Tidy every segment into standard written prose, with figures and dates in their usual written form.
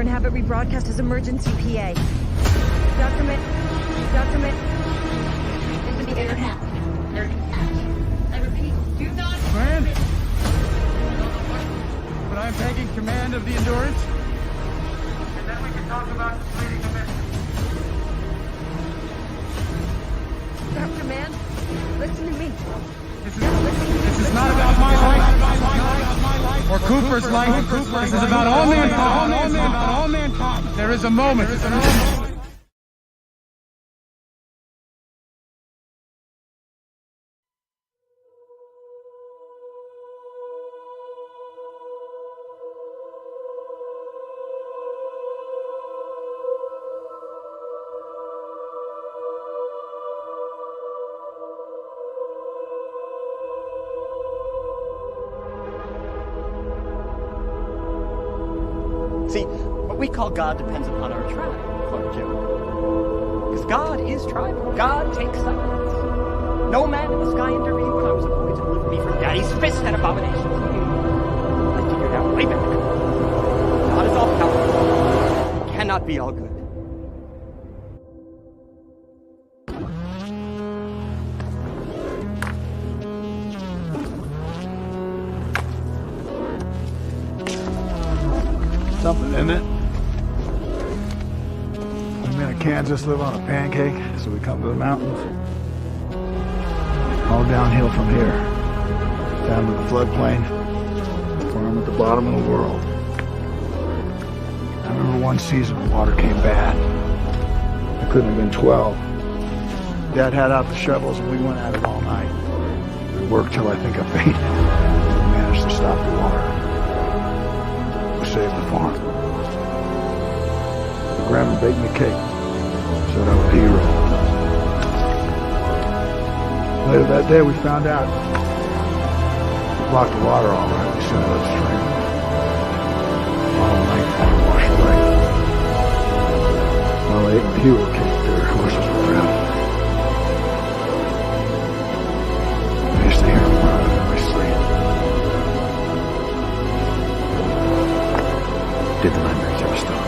and have it rebroadcast as emergency PA. Document. Into the internet. I repeat, do not. Friend? But I'm taking command of the Endurance. And then we can talk about completing the mission. Dr. Mann, listen to me. This is not about my life. Or Cooper's life. This is about all mankind. There is a moment. See, what we call God depends upon our tribe, Clark Joe. Because God is tribal. God takes sides. No man in the sky intervened when I was a boy to deliver me from Daddy's fist and abominations. I figured out way back. God is all powerful. He cannot be all good. Something, isn't it? We men in Kansas live on a pancake, so we come to the mountains. All downhill from here, down to the floodplain, where I'm at the bottom of the world. I remember one season when water came bad. I couldn't have been 12. Dad had out the shovels and we went at it all night. We worked till I think I fainted. We managed to stop the water. Saved the farm. The grandma baked me a cake. Said I was a hero. Later that day we found out. We blocked the water all right. We sent it upstream. All night water washed away. Well, they ate my hero cake. Their horses were drowned. I used to hear them running in my sleep. Did the nightmares ever stop?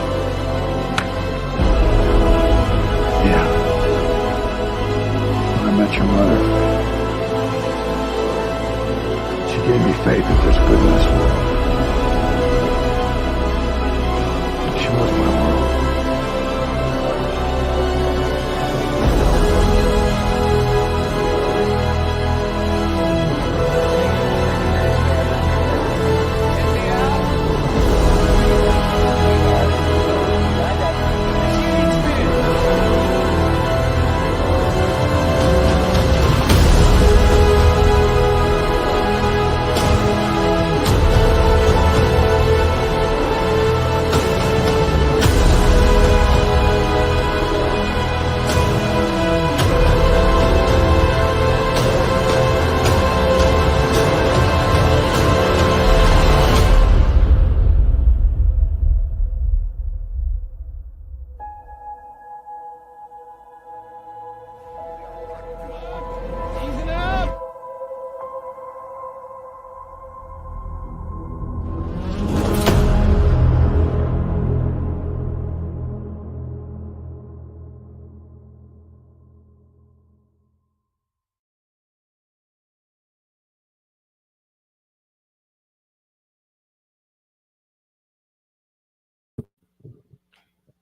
Yeah. When I met your mother, she gave me faith that there's good in this world. She was my world.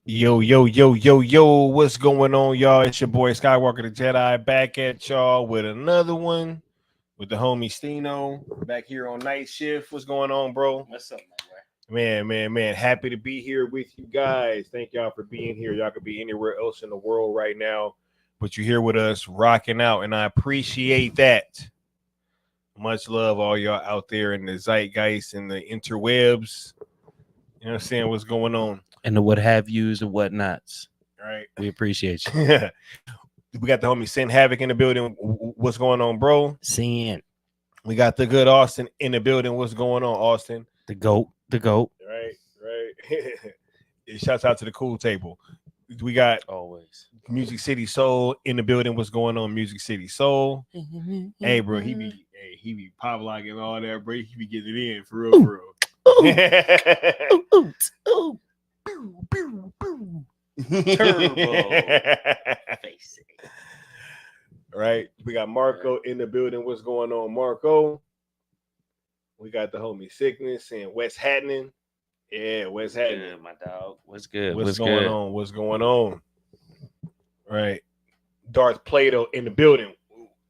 Yo, what's going on, y'all? It's your boy Skywalker the Jedi back at y'all with another one with the homie Stino back here on night shift. What's going on, bro? What's up, my boy? Man. Happy to be here with you guys. Thank y'all for being here. Y'all could be anywhere else in the world right now, but you're here with us rocking out, and I appreciate that. Much love, all y'all out there in the zeitgeist and the interwebs. You know what I'm saying? What's going on? And the what have yous and whatnots. All right. We appreciate you. We got the homie Sin Havoc in the building. What's going on, bro? Sin. We got the good Austin in the building. What's going on, Austin? The goat. Right. Shouts out to the cool table. We got always Music City Soul in the building. What's going on, Music City Soul? Hey, bro, he be pop locking all that, bro. He be getting it in for real. Ooh. Turbo. Face it. Right. We got Marco in the building. What's going on, Marco? We got the homie Sickness and West Hatton. Yeah, West Hatton. Good, my dog. What's good? What's going on? What's going on? Right. Darth Plato in the building.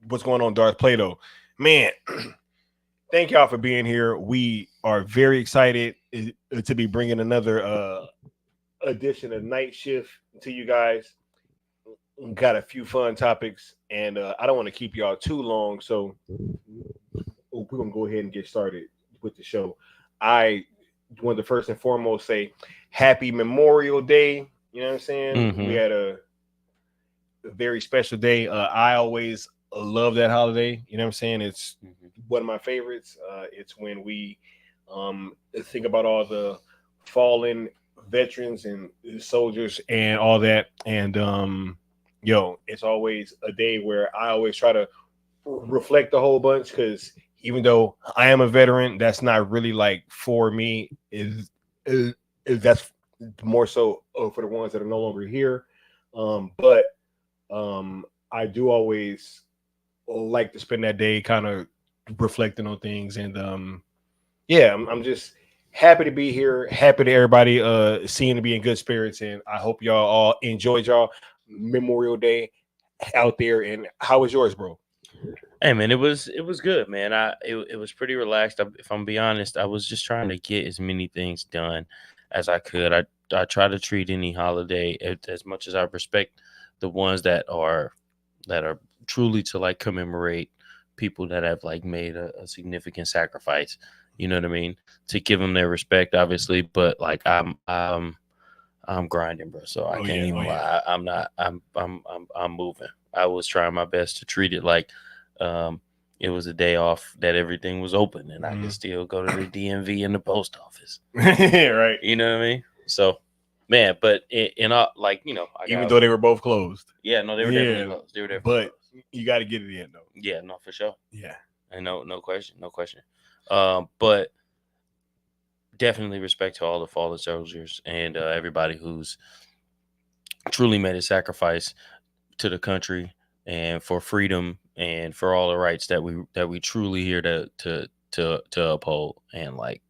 What's going on, Darth Plato? Man, thank y'all for being here. We are very excited to be bringing another edition of Night Shift to you guys. Got a few fun topics, and I don't want to keep y'all too long, so we're going to go ahead and get started with the show. I want to first and foremost say happy Memorial Day. You know what I'm saying? Mm-hmm. We had a very special day. I always love that holiday. You know what I'm saying? It's one of my favorites. It's when we think about all the fallen veterans and soldiers and all that. And it's always a day where I always try to reflect a whole bunch, because even though I am a veteran, that's not really like for me. Is that's more so for the ones that are no longer here. But I do always like to spend that day kind of reflecting on things, and I'm just happy to be here. Happy to everybody seeing to be in good spirits, and I hope y'all all enjoyed y'all Memorial Day out there. And how was yours, bro? Hey man, it was good, man. It was pretty relaxed. If I'm being honest, I was just trying to get as many things done as I could. I try to treat any holiday as much as I respect the ones that are truly to like commemorate people that have like made a significant sacrifice. You know what I mean? To give them their respect, obviously, but like I'm grinding, bro. So I can't even lie. I'm moving. I was trying my best to treat it like it was a day off, that everything was open and I could still go to the DMV and the post office. Right. You know what I mean? So, man, but in all, like, you know, even though they were both closed. Yeah, no, they were definitely closed. They were definitely closed. You got to get it in, though. Yeah, no, for sure. Yeah. And no question. But definitely respect to all the fallen soldiers and everybody who's truly made a sacrifice to the country and for freedom and for all the rights that we truly here to uphold. And like,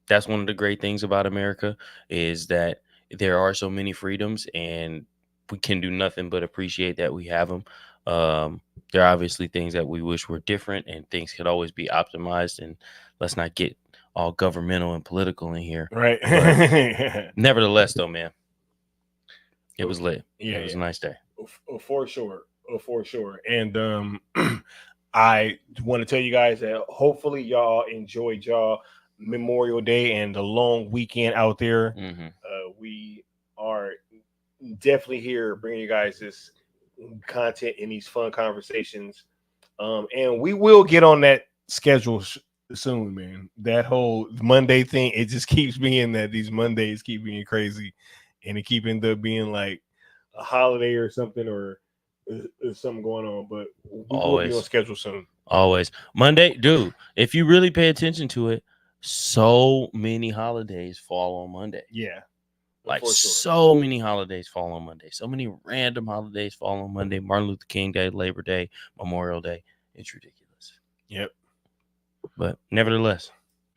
that's one of the great things about America, is that there are so many freedoms and we can do nothing but appreciate that we have them. There are obviously things that we wish were different, and things could always be optimized, and let's not get all governmental and political in here. Right. Nevertheless, though, man, it was lit. Yeah, it was a nice day. For sure. And I want to tell you guys that hopefully y'all enjoyed y'all Memorial Day and the long weekend out there. We are definitely here bringing you guys this content and these fun conversations. And we will get on that schedule soon, man. That whole Monday thing, it just keeps being that these Mondays keep being crazy, and it keep end up being like a holiday or something, or something going on. But we'll be on schedule soon. Always Monday, dude. If you really pay attention to it, so many holidays fall on Monday. Yeah. Like so many holidays fall on Monday. So many random holidays fall on Monday. Martin Luther King Day, Labor Day, Memorial Day. It's ridiculous. Yep. But nevertheless,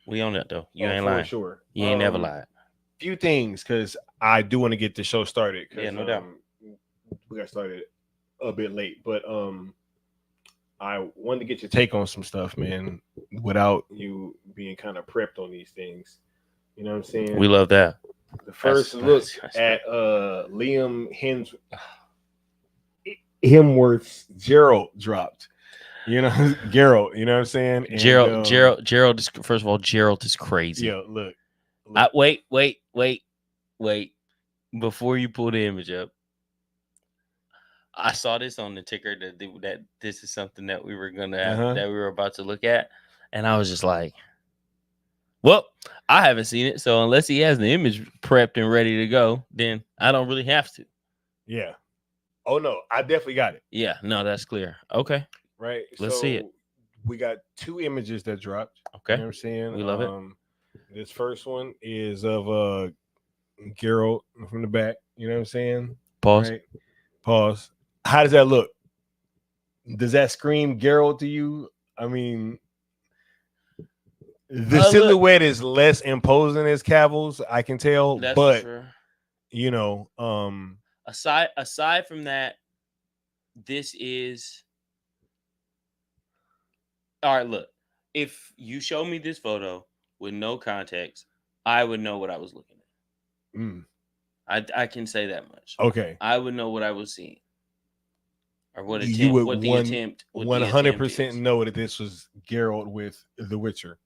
we own that though. You ain't lying. For sure. You ain't never lied. Few things, because I do want to get the show started. Yeah, no doubt. We got started a bit late, but I wanted to get your take on some stuff, man, without you being kind of prepped on these things. You know what I'm saying? We love that. The first look at Liam Hemsworth's Gerald dropped. You know, Gerald. You know what I'm saying? And, Gerald. First of all, Gerald is crazy. Yeah, look. Wait. Before you pull the image up, I saw this on the ticker that this is something that we were gonna have, that we were about to look at, and I was just like, well, I haven't seen it, so unless he has the image prepped and ready to go, then I don't really have to. Yeah. Oh no, I definitely got it. Yeah, no, that's clear. Okay. Right. Let's see it. We got two images that dropped. Okay. You know what I'm saying? We love it. This first one is of Geralt from the back. You know what I'm saying? Pause. Right? Pause. How does that look? Does that scream Geralt to you? I mean, the silhouette is less imposing as Cavill's, I can tell. That's but for sure. you know, aside from that, this is all right. Look, if you show me this photo with no context, I would know what I was looking at. I can say that much. Okay, I would know what I was seeing, or what attempt, you would what the attempt, 100% know that this was Geralt with The Witcher.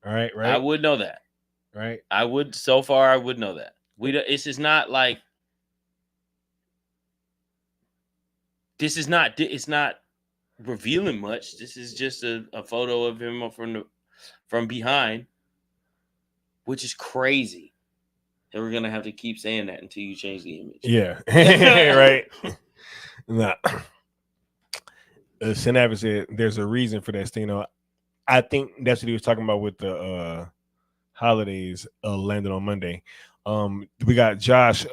All right, right. I would know that. Right. I would. So far, I would know that. This is not like. This is not. It's not revealing much. This is just a photo of him from behind, which is crazy. And we're gonna have to keep saying that until you change the image. Yeah. Right. Nah. Synapse said there's a reason for that, Stino. I think that's what he was talking about with the holidays landing on Monday. We got Josh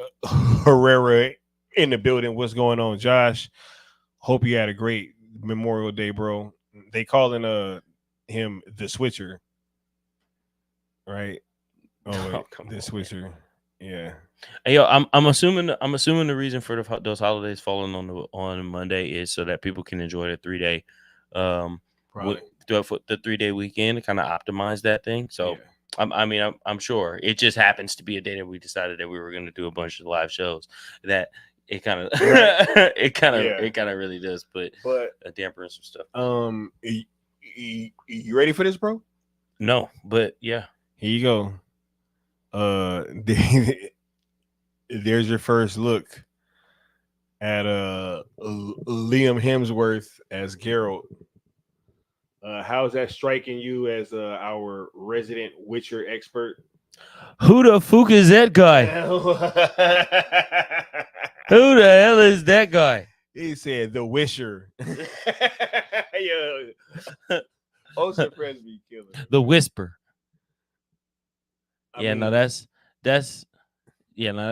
Herrera in the building. What's going on, Josh? Hope you had a great Memorial Day, bro. They calling him the Switcher, right? Oh, wait, the Switcher. Man. Yeah. Hey, yo, I'm assuming the reason for those holidays falling on Monday is so that people can enjoy the 3-day, the 3-day weekend to kind of optimize that thing. So. Yeah. I'm sure it just happens to be a day that we decided that we were going to do a bunch of live shows. That it kind of, it kind of really does put a damper in some stuff. You ready for this, bro? No, but yeah, here you go. There's your first look at Liam Hemsworth as Geralt. How's that striking you as our resident Witcher expert? Who the fuck is that guy? Who the hell is that guy? He said the Wisher. Yo, also friends be killing. The Whisper. I mean, that's not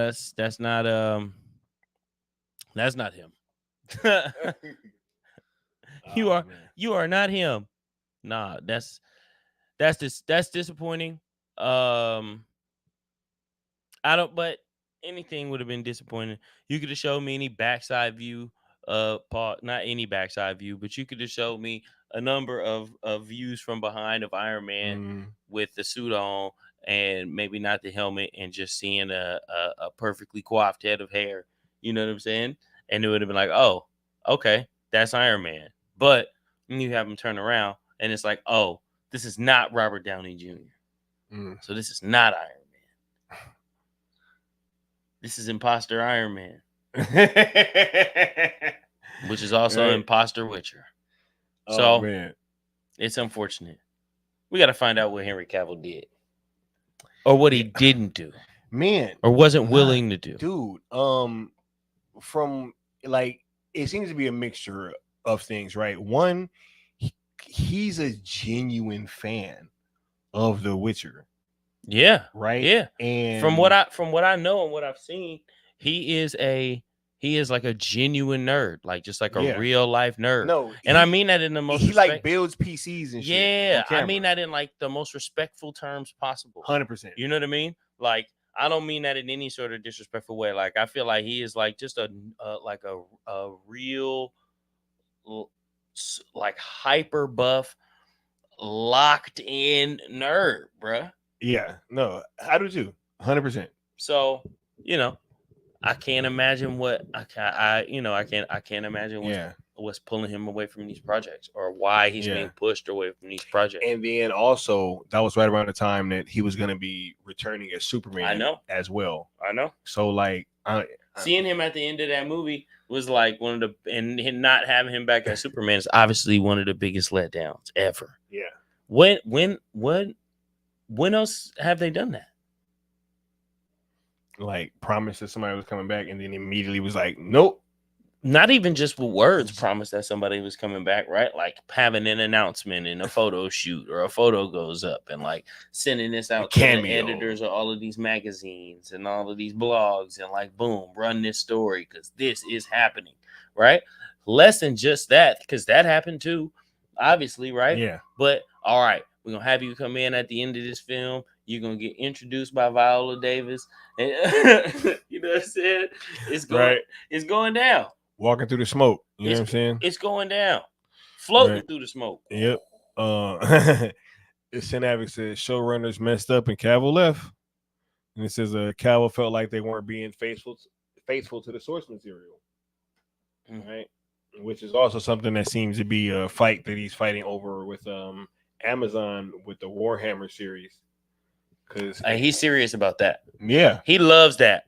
him. You are not him. Nah, that's disappointing. But anything would have been disappointing. You could have showed me any backside view, not any backside view, but you could have showed me a number of views from behind of Iron Man with the suit on and maybe not the helmet and just seeing a perfectly coiffed head of hair. You know what I'm saying? And it would have been like, oh, okay, that's Iron Man. But you have him turn around and it's like, oh, this is not Robert Downey Jr. So this is not Iron Man. This is Imposter Iron Man. Which is also Imposter Witcher. So man. It's unfortunate. We got to find out what Henry Cavill did. Or what he didn't do. Man. Or wasn't willing to do. Dude, from like, it seems to be a mixture of things, right? One, he's a genuine fan of The Witcher. Yeah. Right. Yeah. And from what I know and what I've seen, he is like a genuine nerd, like just like a real life nerd. No, and I mean that in the most. He like builds PCs and shit. Yeah, I mean that in like the most respectful terms possible. 100%. You know what I mean? Like I don't mean that in any sort of disrespectful way. Like I feel like he is like just a real like hyper buff, locked in nerd, bruh. Yeah, no, I do too, 100%. So I can't imagine what I can't imagine what's pulling him away from these projects or why he's being pushed away from these projects. And then also that was right around the time that he was going to be returning as Superman. I know as well. I know. So like, seeing him at the end of that movie was like one of the, and not having him back as Superman is obviously one of the biggest letdowns ever. Yeah. When else have they done that? Like promised that somebody was coming back and then immediately was like, nope. not even just with words promise that somebody was coming back, right? Like having an announcement and a photo shoot or a photo goes up and like sending this out to the cameo. editors of all of these magazines and all of these blogs and like, boom, run this story because this is happening, right? Less than just that, because that happened too, obviously, right? Yeah. But all right, we're going to have you come in at the end of this film. You're going to get introduced by Viola Davis. And you know what I'm saying? It's going down. Walking through the smoke. You know what I'm saying? It's going down. Floating Right. through the smoke. Yep. Cinevic says showrunners messed up and Cavill left. And it says Cavill felt like they weren't being faithful to the source material. Right. Which is also something that seems to be a fight that he's fighting over with Amazon with the Warhammer series. Because he's serious about that. Yeah. He loves that.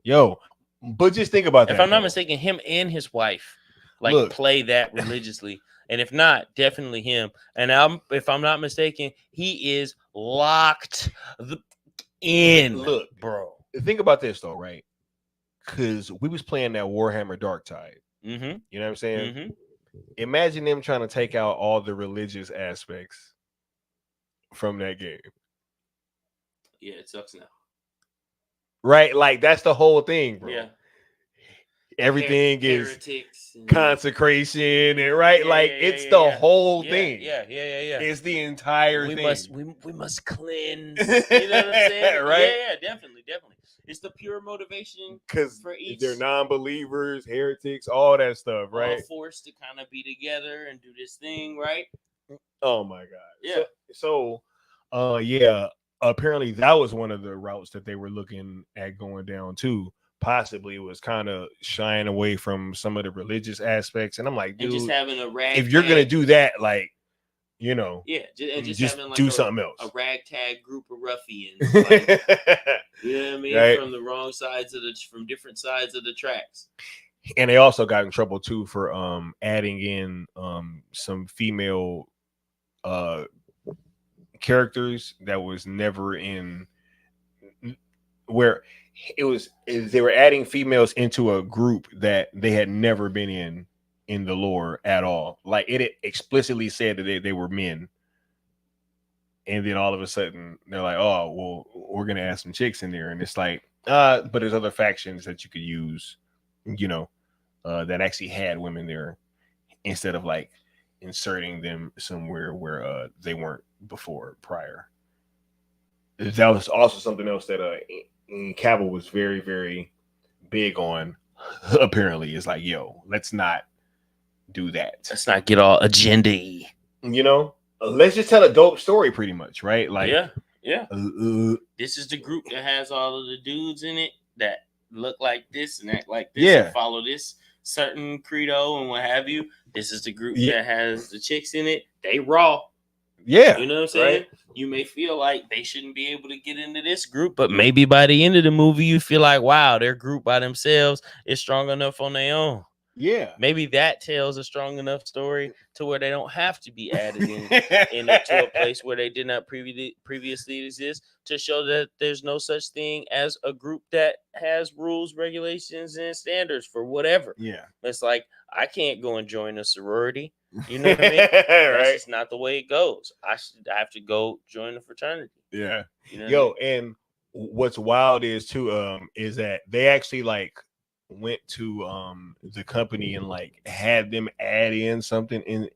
Yo, but just think about that. If I'm not mistaken, him and his wife play that religiously. And if not, definitely him. And if I'm not mistaken, he is locked in. Look, bro. Think about this though, right? Because we was playing that Warhammer Dark Tide. Mm-hmm. You know what I'm saying? Mm-hmm. Imagine them trying to take out all the religious aspects from that game. Yeah, it sucks now. Right? Like that's the whole thing, bro. Yeah. Everything is heretics and consecration and right, it's the whole thing. Yeah. It's the entire thing. We must cleanse. You know what I'm saying? Right? Yeah, definitely. It's the pure motivation because each. They're non-believers, heretics, all that stuff, right? All forced to kind of be together and do this thing, right? Oh my god. Yeah. So yeah. Apparently, that was one of the routes that they were looking at going down too. Possibly was kind of shying away from some of the religious aspects, and I'm like, dude, and just having a ragtag. If you're gonna do that, like, you know, just having like do something else. A ragtag group of ruffians, like, you know what I mean, right? From different sides of the tracks. And they also got in trouble too for adding in some female characters that was never in, where they were adding females into a group that they had never been in the lore at all. Like it explicitly said that they were men, and then all of a sudden they're like, oh well, we're gonna add some chicks in there, and it's like but there's other factions that you could use, you know, that actually had women there instead of like inserting them somewhere where they weren't prior. That was also something else that Cavill was very, very big on. Apparently, is like, yo, let's not do that. Let's not get all agenda-y. You know, let's just tell a dope story, pretty much, right? Like, yeah. This is the group that has all of the dudes in it that look like this and act like this and follow this certain credo and what have you. This is the group that has the chicks in it. They raw. Yeah. You know what I'm saying? Right? You may feel like they shouldn't be able to get into this group, but maybe by the end of the movie, you feel like, wow, their group by themselves is strong enough on their own. Yeah. Maybe that tells a strong enough story to where they don't have to be added into a place where they did not previously exist, to show that there's no such thing as a group that has rules, regulations, and standards for whatever. Yeah. It's like, I can't go and join a sorority. You know what I mean? That's just not the way it goes. I have to go join a fraternity. Yeah. You know Yo, and what's wild is too, is that they actually like went to the company and like had them add in something in,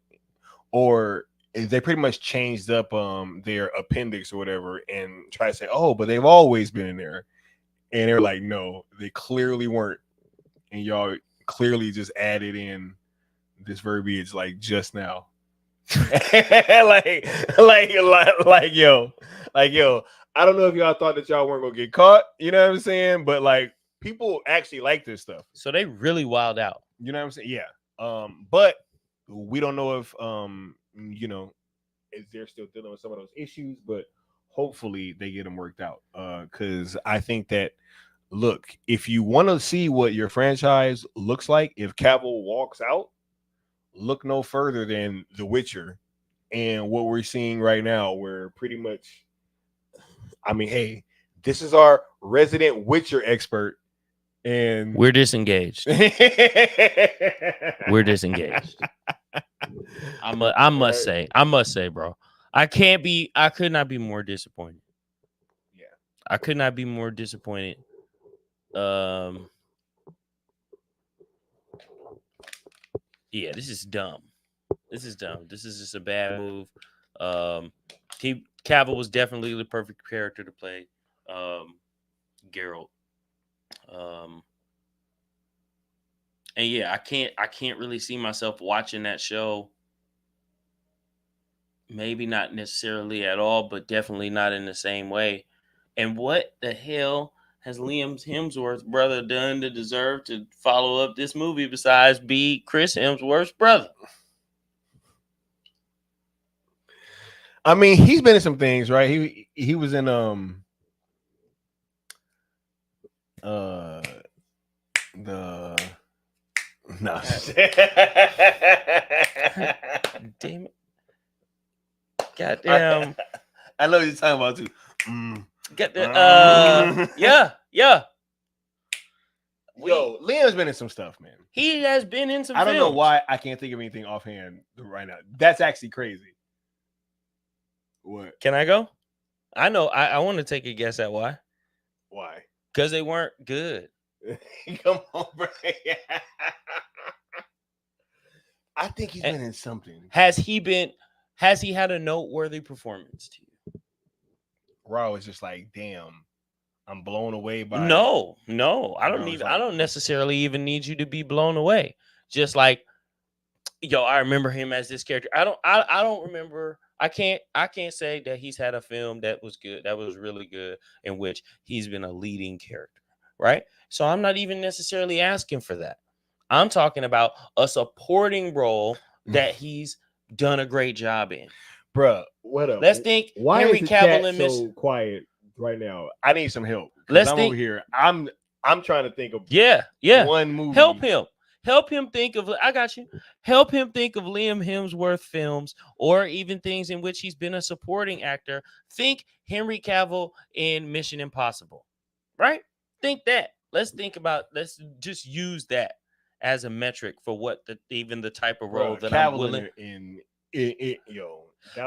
or they pretty much changed up their appendix or whatever and try to say, oh, but they've always been in there. And they're like, no, they clearly weren't. And y'all clearly just added in this verbiage like just now. like yo, I don't know if y'all thought that y'all weren't gonna get caught, you know what I'm saying? But like people actually like this stuff. So they really wild out. You know what I'm saying? Yeah. But we don't know if you know, if they're still dealing with some of those issues, but hopefully they get them worked out. Because I think that, look, if you want to see what your franchise looks like, if Cavill walks out, look no further than The Witcher and what we're seeing right now, where pretty much, I mean, hey, this is our resident Witcher expert, And We're disengaged. We're disengaged. I must say, bro. I could not be more disappointed. Yeah. I could not be more disappointed. Yeah, this is dumb. This is just a bad move. Cavill was definitely the perfect character to play Geralt. And yeah, I can't really see myself watching that show. Maybe not necessarily at all, but definitely not in the same way. And what the hell has Liam Hemsworth's brother done to deserve to follow up this movie besides be Chris Hemsworth's brother? I mean, he's been in some things, right? He was in the no. Damn it. Goddamn. I know what you're talking about too. Yeah. Yo, Liam's been in some stuff, man. He has been in some I don't know films. why I can't think of anything offhand right now. That's actually crazy. What? Can I go? I know. I want to take a guess at why. Why? Because they weren't good. Come on, bro. I think he's been in something. Has he had a noteworthy performance to you? Raw is just like, damn, I'm blown away by No. I don't it's I don't necessarily even need you to be blown away. Just like, yo, I remember him as this character. I don't remember. I can't say that he's had a film that was good, that was really good, in which he's been a leading character, right? So I'm not even necessarily asking for that. I'm talking about a supporting role that he's done a great job in. Bruh, what up? Let's think Why Henry is the Cavill chat and Miss. so quiet right now? I need some help. Let's I'm think. over here. I'm trying to think of Yeah. one movie. Help him think of. I got you. Help him think of Liam Hemsworth films, or even things in which he's been a supporting actor. Think Henry Cavill in Mission Impossible, right? Think that. Let's just use that as a metric for what even the type of role that I'm willing.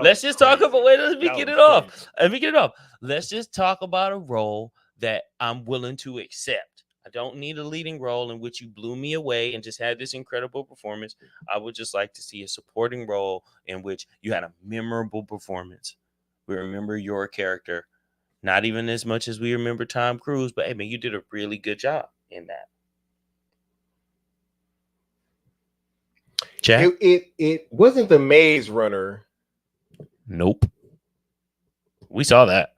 Let's just talk about. Wait, let me get it off. Let's just talk about a role that I'm willing to accept. I don't need a leading role in which you blew me away and just had this incredible performance. I would just like to see a supporting role in which you had a memorable performance. We remember your character, not even as much as we remember Tom Cruise, but hey, man, you did a really good job in that. Chat? It wasn't the Maze Runner. Nope. We saw that.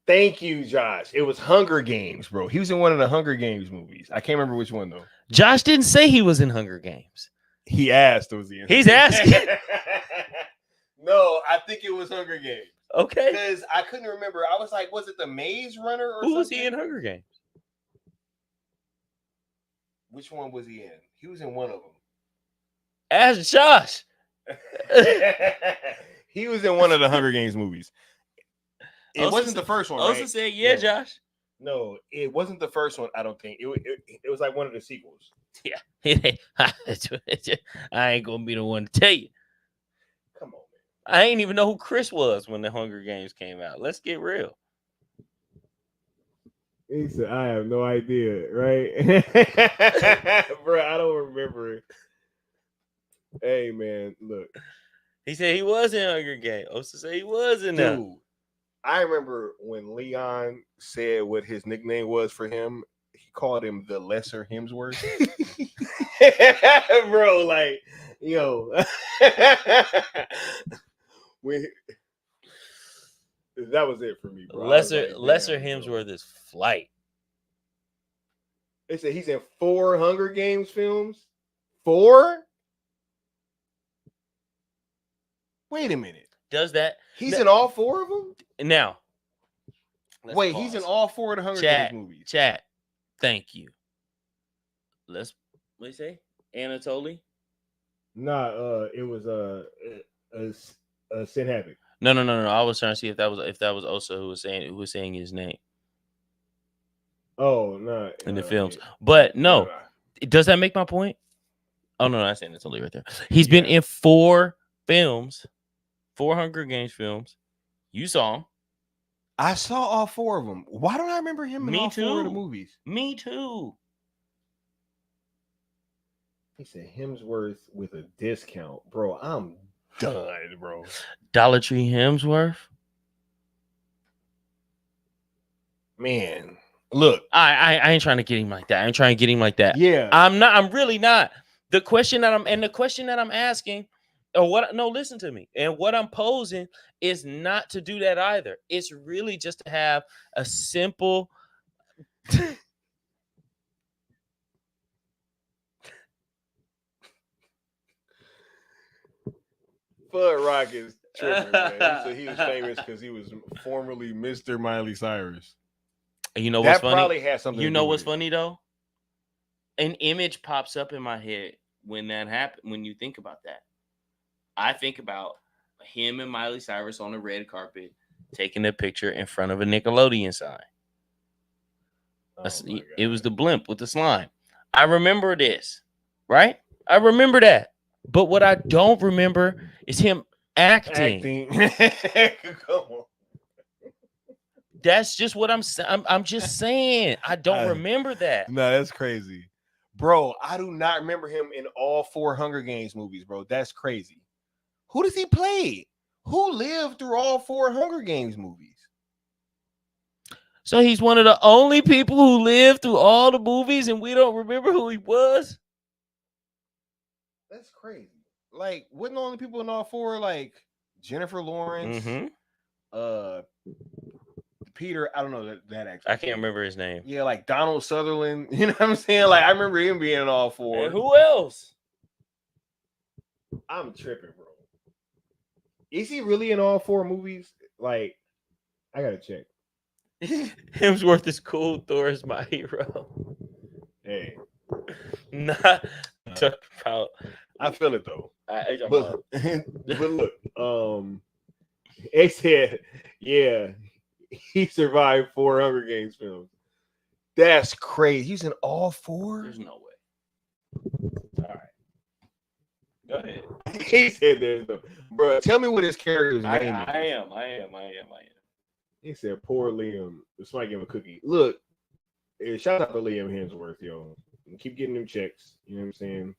Thank you, Josh. It was Hunger Games, bro. He was in one of the Hunger Games movies. I can't remember which one though. Josh didn't say he was in Hunger Games. He asked, was he in? He's asking. No, I think it was Hunger Games. Okay. Because I couldn't remember. I was like, was it the Maze Runner or Who something? was he in Hunger Games? Which one was he in? He was in one of them. Ask Josh. He was in one of the Hunger Games movies. It wasn't the first one, Also right? said, yeah, No. Josh. No, it wasn't the first one. I don't think it was like one of the sequels. Yeah. I ain't gonna be the one to tell you. Come on, man. I ain't even know who Chris was when the Hunger Games came out. Let's get real. He said, I have no idea, right? Bro, I don't remember it. Hey, man, look. He said he was in Hunger Games. Osa said he was in there. Dude, I remember when Leon said what his nickname was for him. He called him the Lesser Hemsworth. Bro, like, yo. When that was it for me, bro. Lesser Damn, Hemsworth is flight. They said he's in 4 Hunger Games films. 4? Wait a minute. Does that? He's in all 4 of them? Now. let's Wait, pause. he's in all 4 of the Hunger Chat, Games movies. Chat. Thank you. What do you say? Anatoly? Nah, it was Sin Havoc. No. I was trying to see if that was Osa who was saying his name. Oh no, in the films. But no, nah. does that make my point? Oh no, I'm saying it's only right there. He's been in 4 films, 4 Hunger Games films. You saw him. I saw all 4 of them. Why don't I remember him in Me all 4 of the too. movies? Me too. He said Hemsworth with a discount, bro. I'm done, bro. Dollar Tree Hemsworth. Man, look. I ain't trying to get him like that. I ain't trying to get him like that. Yeah, I'm not. I'm really not. The question that I'm asking, or what? No, listen to me. And what I'm posing is not to do that either. It's really just to have a simple. Fudd Rock is tripping, man. He said he was famous because he was formerly Mr. Miley Cyrus. You know what's That funny? probably has something. You to know do what's with it. funny though? An image pops up in my head when that happened. When you think about that, I think about him and Miley Cyrus on the red carpet taking a picture in front of a Nickelodeon sign. Oh, my God. It was the blimp with the slime. I remember this, right? I remember that. But what I don't remember is him acting. Come on. That's just what I'm saying. I'm just saying. I don't remember that. No, that's crazy. Bro, I do not remember him in all 4 Hunger Games movies, bro. That's crazy. Who does he play? Who lived through all 4 Hunger Games movies? So he's one of the only people who lived through all the movies and we don't remember who he was? That's crazy. Like, wasn't the only people in all 4 like Jennifer Lawrence, Peter, I don't know that actor. I can't remember his name. Yeah, like Donald Sutherland. You know what I'm saying? Like, I remember him being in all 4. And who else? I'm tripping, bro. Is he really in all 4 movies? Like, I gotta check. Hemsworth is cool. Thor is my hero. Hey, Not talk about. I feel it though. But But look, they said, yeah, he survived 4 Hunger Games films. That's crazy. He's in all 4. there's no way. All right, go ahead. He said there's no. Bro, tell me what his character's name is. I am. He said, "Poor Liam." Somebody give him a cookie. Look, shout out to Liam Hemsworth, yo. Keep getting them checks. You know what I'm saying?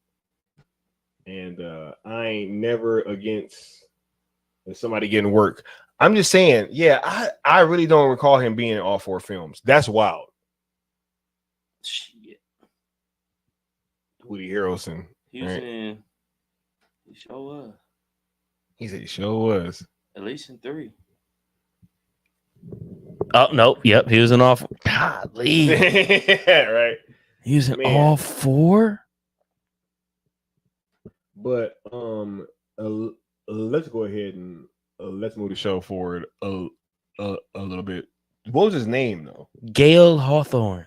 And I ain't never against somebody getting work. I'm just saying, yeah, I really don't recall him being in all 4 films. That's wild. Shit. Woody Harrelson. He was right? in. He sure was. He said he sure was. At least in 3. Oh no! Yep, he was in all 4. Golly, Right. he was in Man. all 4. But let's go ahead and let's move the show forward a little bit. What was his name though? Gail Hawthorne.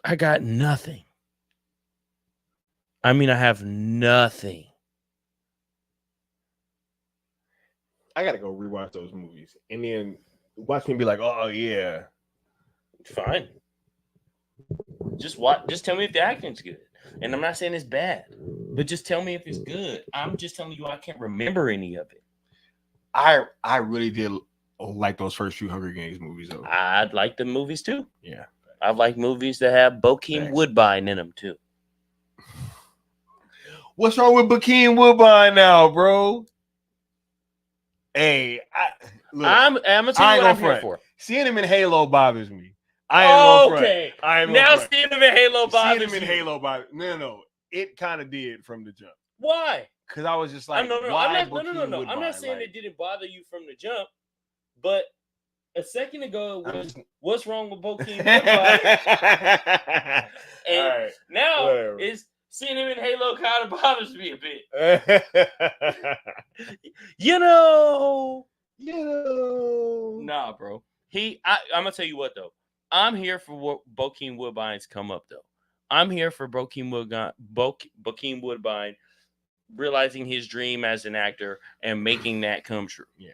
I got nothing. I mean, I have nothing. I gotta go rewatch those movies and then watch me be like, oh yeah. Fine. Just watch. Just tell me if the acting's good. And I'm not saying it's bad, but just tell me if it's good. I'm just telling you I can't remember any of it. I really did like those first few Hunger Games movies though. I'd like the movies too. Yeah. I like movies that have Bokeem Thanks. Woodbine in them too. What's wrong with Bokeem Woodbine now, bro? Hey, I'm gonna tell you what I'm here for. Seeing him in Halo bothers me. I ain't gonna front. I ain't gonna Now front. seeing him in Halo bothers Seeing him in you. Halo bothers. No, it kind of did from the jump. Why? Because I was just like, No. why I'm Bokeem not Woodbine? saying Like, it didn't bother you from the jump, but a second ago it was what's wrong with Bokeem Woodbine? And all right, now whatever. it's seeing him in Halo kind of bothers me a bit. You know. Nah, bro. I'm gonna tell you what though. I'm here for Bokeem Woodbine's come up though. I'm here for Bokeem Woodbine realizing his dream as an actor and making that come true. Yeah.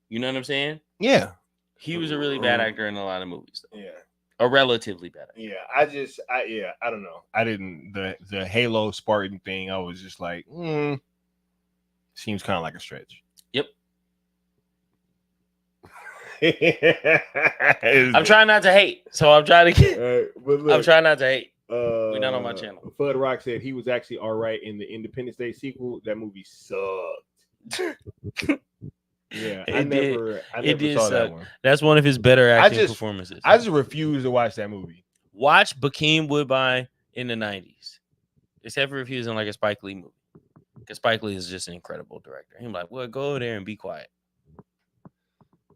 You know what I'm saying? Yeah. He was a really bad actor in a lot of movies, though. Yeah. A relatively bad actor. Yeah. I don't know. I didn't the Halo Spartan thing. I was just like, seems kind of like a stretch. Yep. I'm trying not to hate, so I'm trying to get. I'm trying not to hate. We're not on my channel. Fudd Rock said he was actually all right in the Independence Day sequel. That movie sucked. Yeah, I never saw that one. That's one of his better acting performances. I just refuse to watch that movie. Watch Bokeem Woodbine in the 90s. Except for if he was in like a Spike Lee movie. Because Spike Lee is just an incredible director. He's like, well, go over there and be quiet.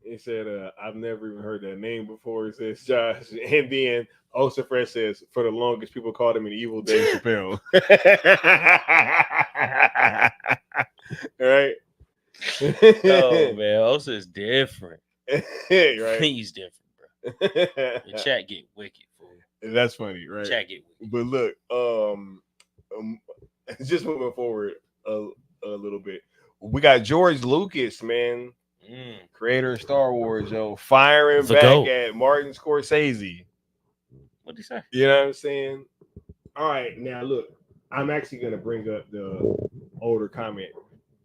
He said, I've never even heard that name before. He says, Josh. And then Osa Fresh says, for the longest, people called him an evil Dave Chappelle. Right? Oh, man. Osa is different. Right? He's different, bro. The chat get wicked, fool. That's funny, right? Chat get wicked. But look, just moving forward a little bit. We got George Lucas, man. Creator of Star Wars, firing back at Martin Scorsese. What'd he say? You know what I'm saying? All right, now look, I'm actually gonna bring up the older comment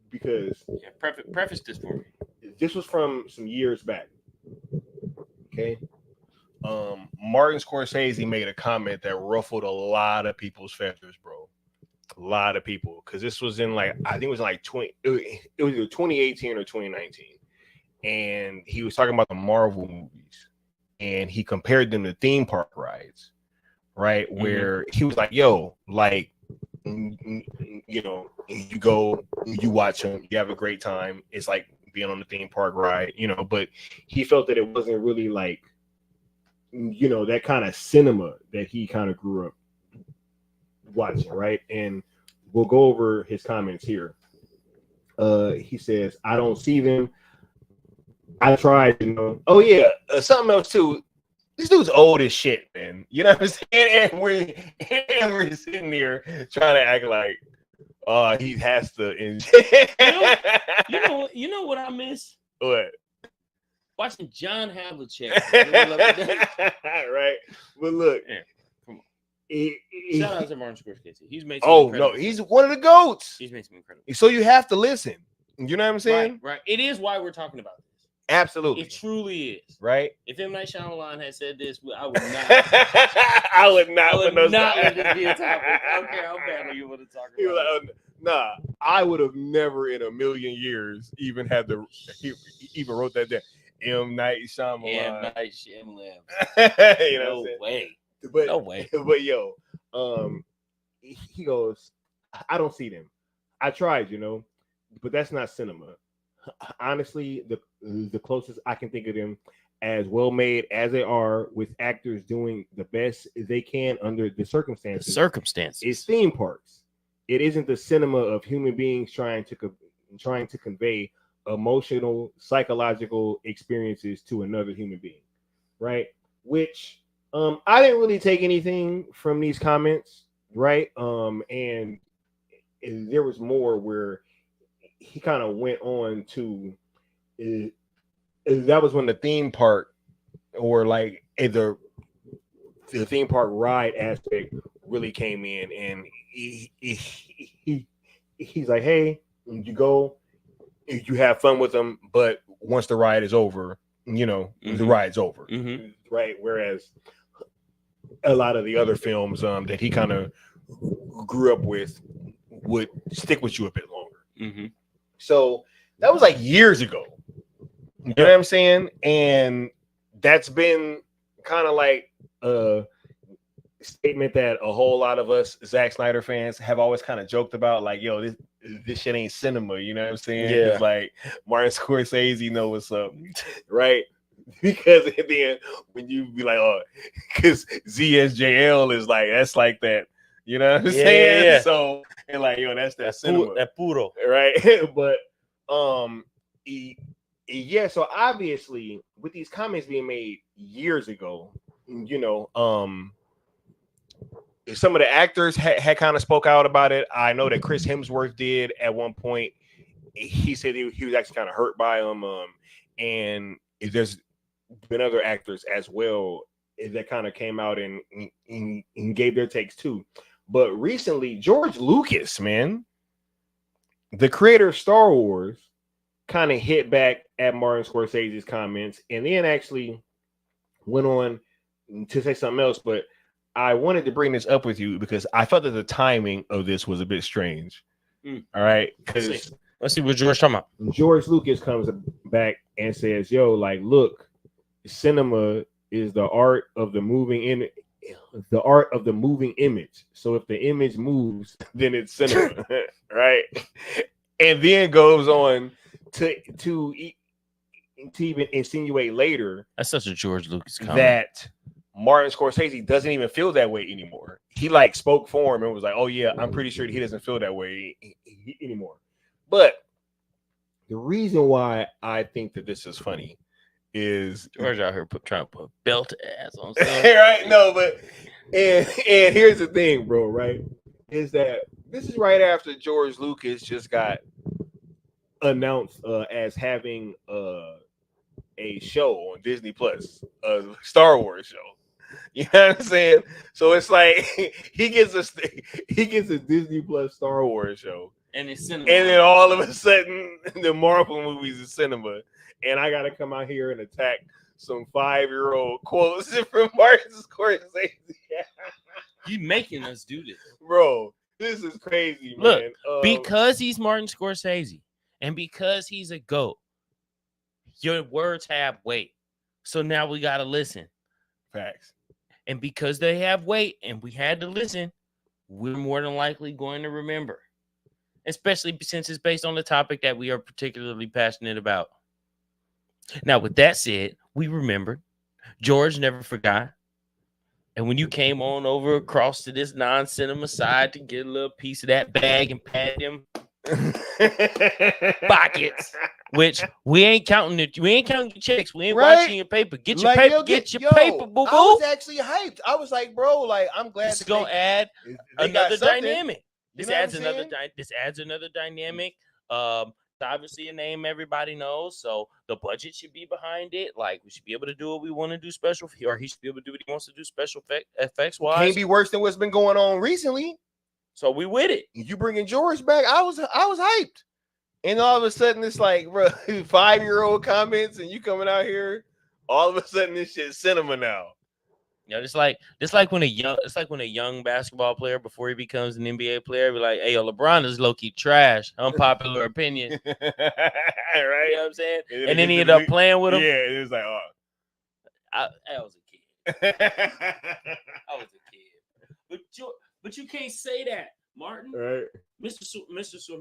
because preface this for me. This was from some years back. Okay. Martin Scorsese made a comment that ruffled a lot of people's feathers, bro. A lot of people, because this was in I think it was like it was either 2018 or 2019. And he was talking about the Marvel movies, and he compared them to theme park rides, right? Mm-hmm. Where he was like, yo, like, you know, you go, you watch them, you have a great time. It's like being on the theme park ride, you know, but he felt that it wasn't really like, you know, that kind of cinema that he kind of grew up watching, right? And we'll go over his comments here. He says, I don't see them. I tried, you know. Oh yeah, something else too. This dude's old as shit, man. You know what I'm saying? And we're sitting there trying to act like, he has to. You know what I miss? What? Watching John Havlicek. Right, but look, yeah, come on. Shout out to Martin Scorsese. He's made. He's one of the GOATs. He's made some incredible. So you have to listen. You know what I'm saying? Right. It is why we're talking about this. Absolutely. It truly is. Right? If M. Night Shyamalan had said this, I would not. I would not let this be a topic. I don't care how badly you want to talk about it. Nah, I would have never in a million years even even wrote that down. M. Night Shyamalan. M. Night Shyamalan. You know no way. No way. But yo, he goes, I don't see them. I tried, you know, but that's not cinema. Honestly, the closest I can think of them as well made as they are, with actors doing the best they can under the circumstances. Is theme parks. It isn't the cinema of human beings trying to convey emotional, psychological experiences to another human being, right? Which I didn't really take anything from these comments, right? And there was more where he kind of went on to that was when the theme park or like the theme park ride aspect really came in, and he's like, hey, you go, you have fun with them, but once the ride is over, you know, the ride's over, right? Whereas a lot of the other films that he kind of grew up with would stick with you a bit longer. So that was like years ago. You know what I'm saying? And that's been kind of like a statement that a whole lot of us Zack Snyder fans have always kind of joked about, like, yo, this shit ain't cinema. You know what I'm saying? Yeah. It's like Martin Scorsese know what's up, right? Because then when you be like, oh, because ZSJL is like, that's like that. You know what I'm saying? Yeah. So, and like, yo, that's that cinema. That puro. Right? But yeah, so obviously with these comments being made years ago, you know, some of the actors had kind of spoke out about it. I know that Chris Hemsworth did at one point. He said he was actually kind of hurt by him, and there's been other actors as well that kind of came out and gave their takes too. But recently, George Lucas, man, the creator of Star Wars, kind of hit back at Martin Scorsese's comments and then actually went on to say something else. But I wanted to bring this up with you because I felt that the timing of this was a bit strange. All right, because let's see what George talking about. George Lucas comes back and says, "Yo, like, look, cinema is the art of the moving image. So if the image moves, then it's cinema, right?" And then goes on to even insinuate later that's such a George Lucas comment that Martin Scorsese doesn't even feel that way anymore. He like spoke for him and was like, "Oh yeah, I'm pretty sure he doesn't feel that way anymore." But the reason why I think that this is funny is George out here trying to put belt ass on right? No, but and here's the thing, bro. Right, is that this is right after George Lucas just got announced as having a show on Disney Plus, a Star Wars show. You know what I'm saying? So it's like he gets a Disney Plus Star Wars show, and it's cinema. And then all of a sudden the Marvel movies is cinema, and I gotta come out here and attack some 5-year-old quotes from Martin Scorsese. You making us do this, bro? This is crazy, man. Look, because he's Martin Scorsese and because he's a GOAT, your words have weight. So now we gotta listen. Facts. And because they have weight and we had to listen, we're more than likely going to remember. Especially since it's based on the topic that we are particularly passionate about. Now, with that said, we remembered. George never forgot. And when you came on over across to this non-cinema side to get a little piece of that bag and pat them pockets, which we ain't counting it. We ain't counting your checks. We ain't watching your paper. Get your paper. Get your paper, boo boo. I was actually hyped. I was like, bro, like I'm glad this is gonna add another dynamic. This adds another. This adds another dynamic. Obviously a name everybody knows, so the budget should be behind it. Like, we should be able to do what we want to do special, or he should be able to do what he wants to do special effects wise. Can't be worse than what's been going on recently. So we with it. You bringing George back? I was hyped, and all of a sudden it's like, bro, 5-year-old comments, and you coming out here. All of a sudden this shit's cinema now. Yeah, it's like when a young basketball player before he becomes an NBA player be like, "Hey, yo, LeBron is low key trash." Unpopular opinion, right? You know what I'm saying? And then he ended up playing with him. Yeah, it was like, oh, I was a kid. I was a kid. But you can't say that, Martin. Right, I'm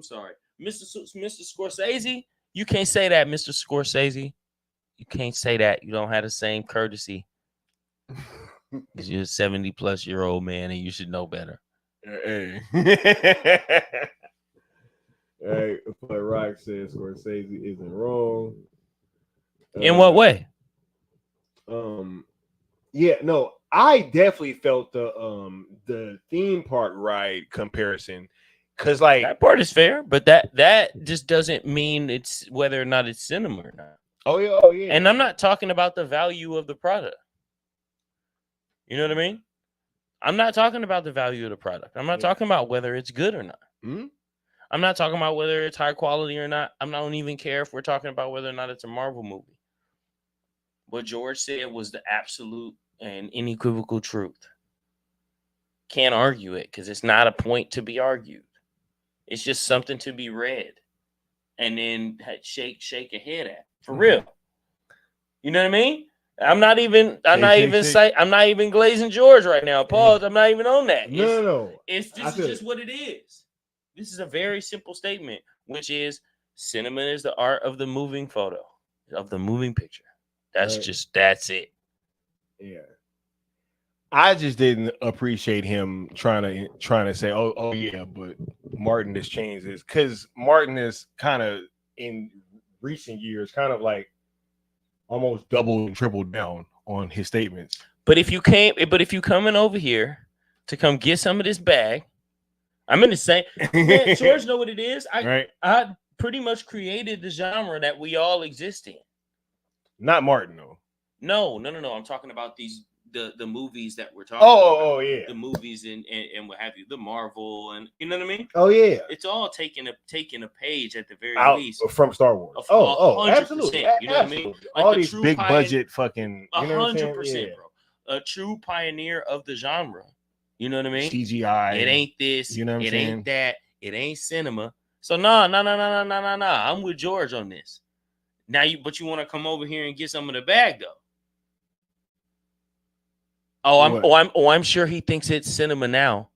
sorry, Mr. Scorsese. You can't say that, Mr. Scorsese. You can't say that. You don't have the same courtesy. Because you're a 70-plus-year-old man and you should know better. Hey. Hey, but Rock says Scorsese isn't wrong. In what way? Yeah, no, I definitely felt the theme park ride comparison. Cause like that part is fair, but that just doesn't mean it's whether or not it's cinema or not. Oh yeah. And I'm not talking about the value of the product. You know what I mean? I'm not talking about the value of the product. I'm not talking about whether it's good or not. Mm-hmm. I'm not talking about whether it's high quality or not. I don't even care if we're talking about whether or not it's a Marvel movie. What George said was the absolute and unequivocal truth. Can't argue it because it's not a point to be argued. It's just something to be read and then shake a head at. For real. You know what I mean? I'm not even glazing George right now. Pause. I'm not even on that. No. This is just what it is. This is a very simple statement, which is cinema is the art of the moving photo, of the moving picture. That's it. Yeah. I just didn't appreciate him trying to say, oh yeah, but Martin has changed this, because Martin is kind of in recent years kind of like almost double and triple down on his statements. But if you coming over here to come get some of this bag, I'm in the same. Man, George know what it is. I pretty much created the genre that we all exist in. Not Martin though. No. I'm talking about the movies that we're talking Oh, about. yeah. The movies and what have you, the Marvel and you know what I mean? Oh yeah. It's all taking a page at the very Out least. from Star Wars. Of Oh, 100%, absolutely. you know what I mean? Absolutely. Like all a these true big budget fucking, you know what I'm saying? 100%, Yeah. bro. A true pioneer of the genre. You know what I mean? CGI. It ain't this. You know what I'm it saying? ain't that. It ain't cinema. So no. I'm with George on this. Now but you want to come over here and get some of the bag though. I'm sure he thinks it's cinema now.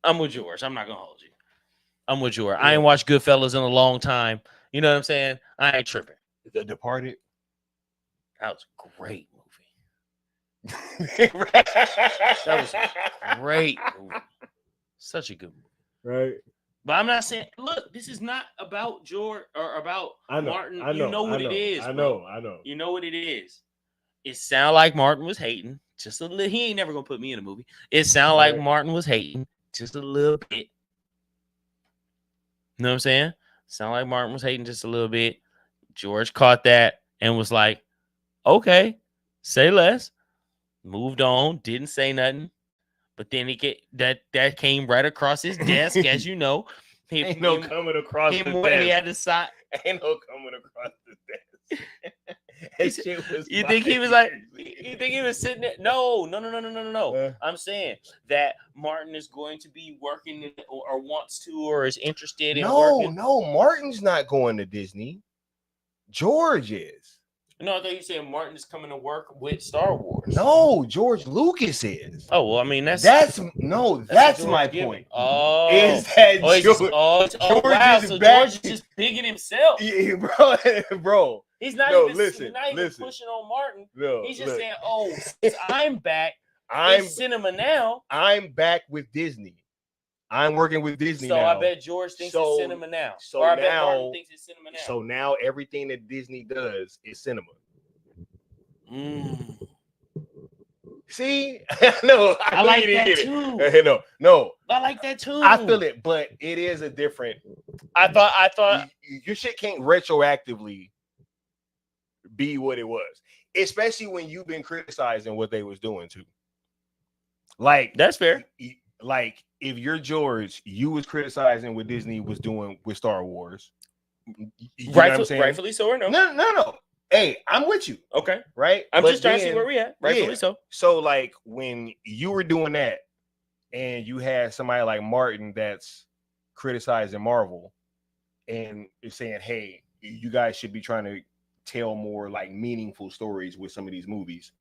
I'm with George. I'm not gonna hold you. I'm with George. I ain't watched Goodfellas in a long time. You know what I'm saying? I ain't tripping. The Departed. That was a great movie. That was a great movie. Such a good movie. Right. But I'm not saying, look, this is not about George or about Martin. You know what it is. I know. You know what it is. It sound like Martin was hating just a little. He ain't never gonna put me in a movie. It sound like Martin was hating just a little bit. You know what I'm saying? Sound like Martin was hating just a little bit. George caught that and was like, okay, say less. Moved on, didn't say nothing. But then that came right across his desk, as you know. Ain't no coming across the desk. He had to sign. Ain't no coming across the desk. You think he was like? You think he was sitting there? No. I'm saying that Martin is going to be working or wants to or is interested in. No. Martin's not going to Disney. George is. No, I thought you said Martin is coming to work with Star Wars. No, George Lucas is. Oh well, I mean that's my point. Oh, is that George? Wow, so George is just bigging himself. Yeah, bro. He's not even pushing on Martin. No, he's just saying, "Oh, since I'm back, in cinema now. I'm back with Disney. I'm working with Disney now. So I bet George thinks it's cinema now. So or I now, bet Martin thinks it's cinema now. So now everything that Disney does is cinema. See, no, I like that too. No, I like that too. I feel it, but it is a different. I thought your shit can't retroactively be what it was, especially when you've been criticizing what they was doing too. Like that's fair. Like if you're George, you was criticizing what Disney was doing with Star Wars. Rightfully so or no? No. Hey, I'm with you. Okay. Right? I'm just trying to see where we at. Rightfully so. So like when you were doing that and you had somebody like Martin that's criticizing Marvel and is saying, hey, you guys should be trying to tell more like meaningful stories with some of these movies.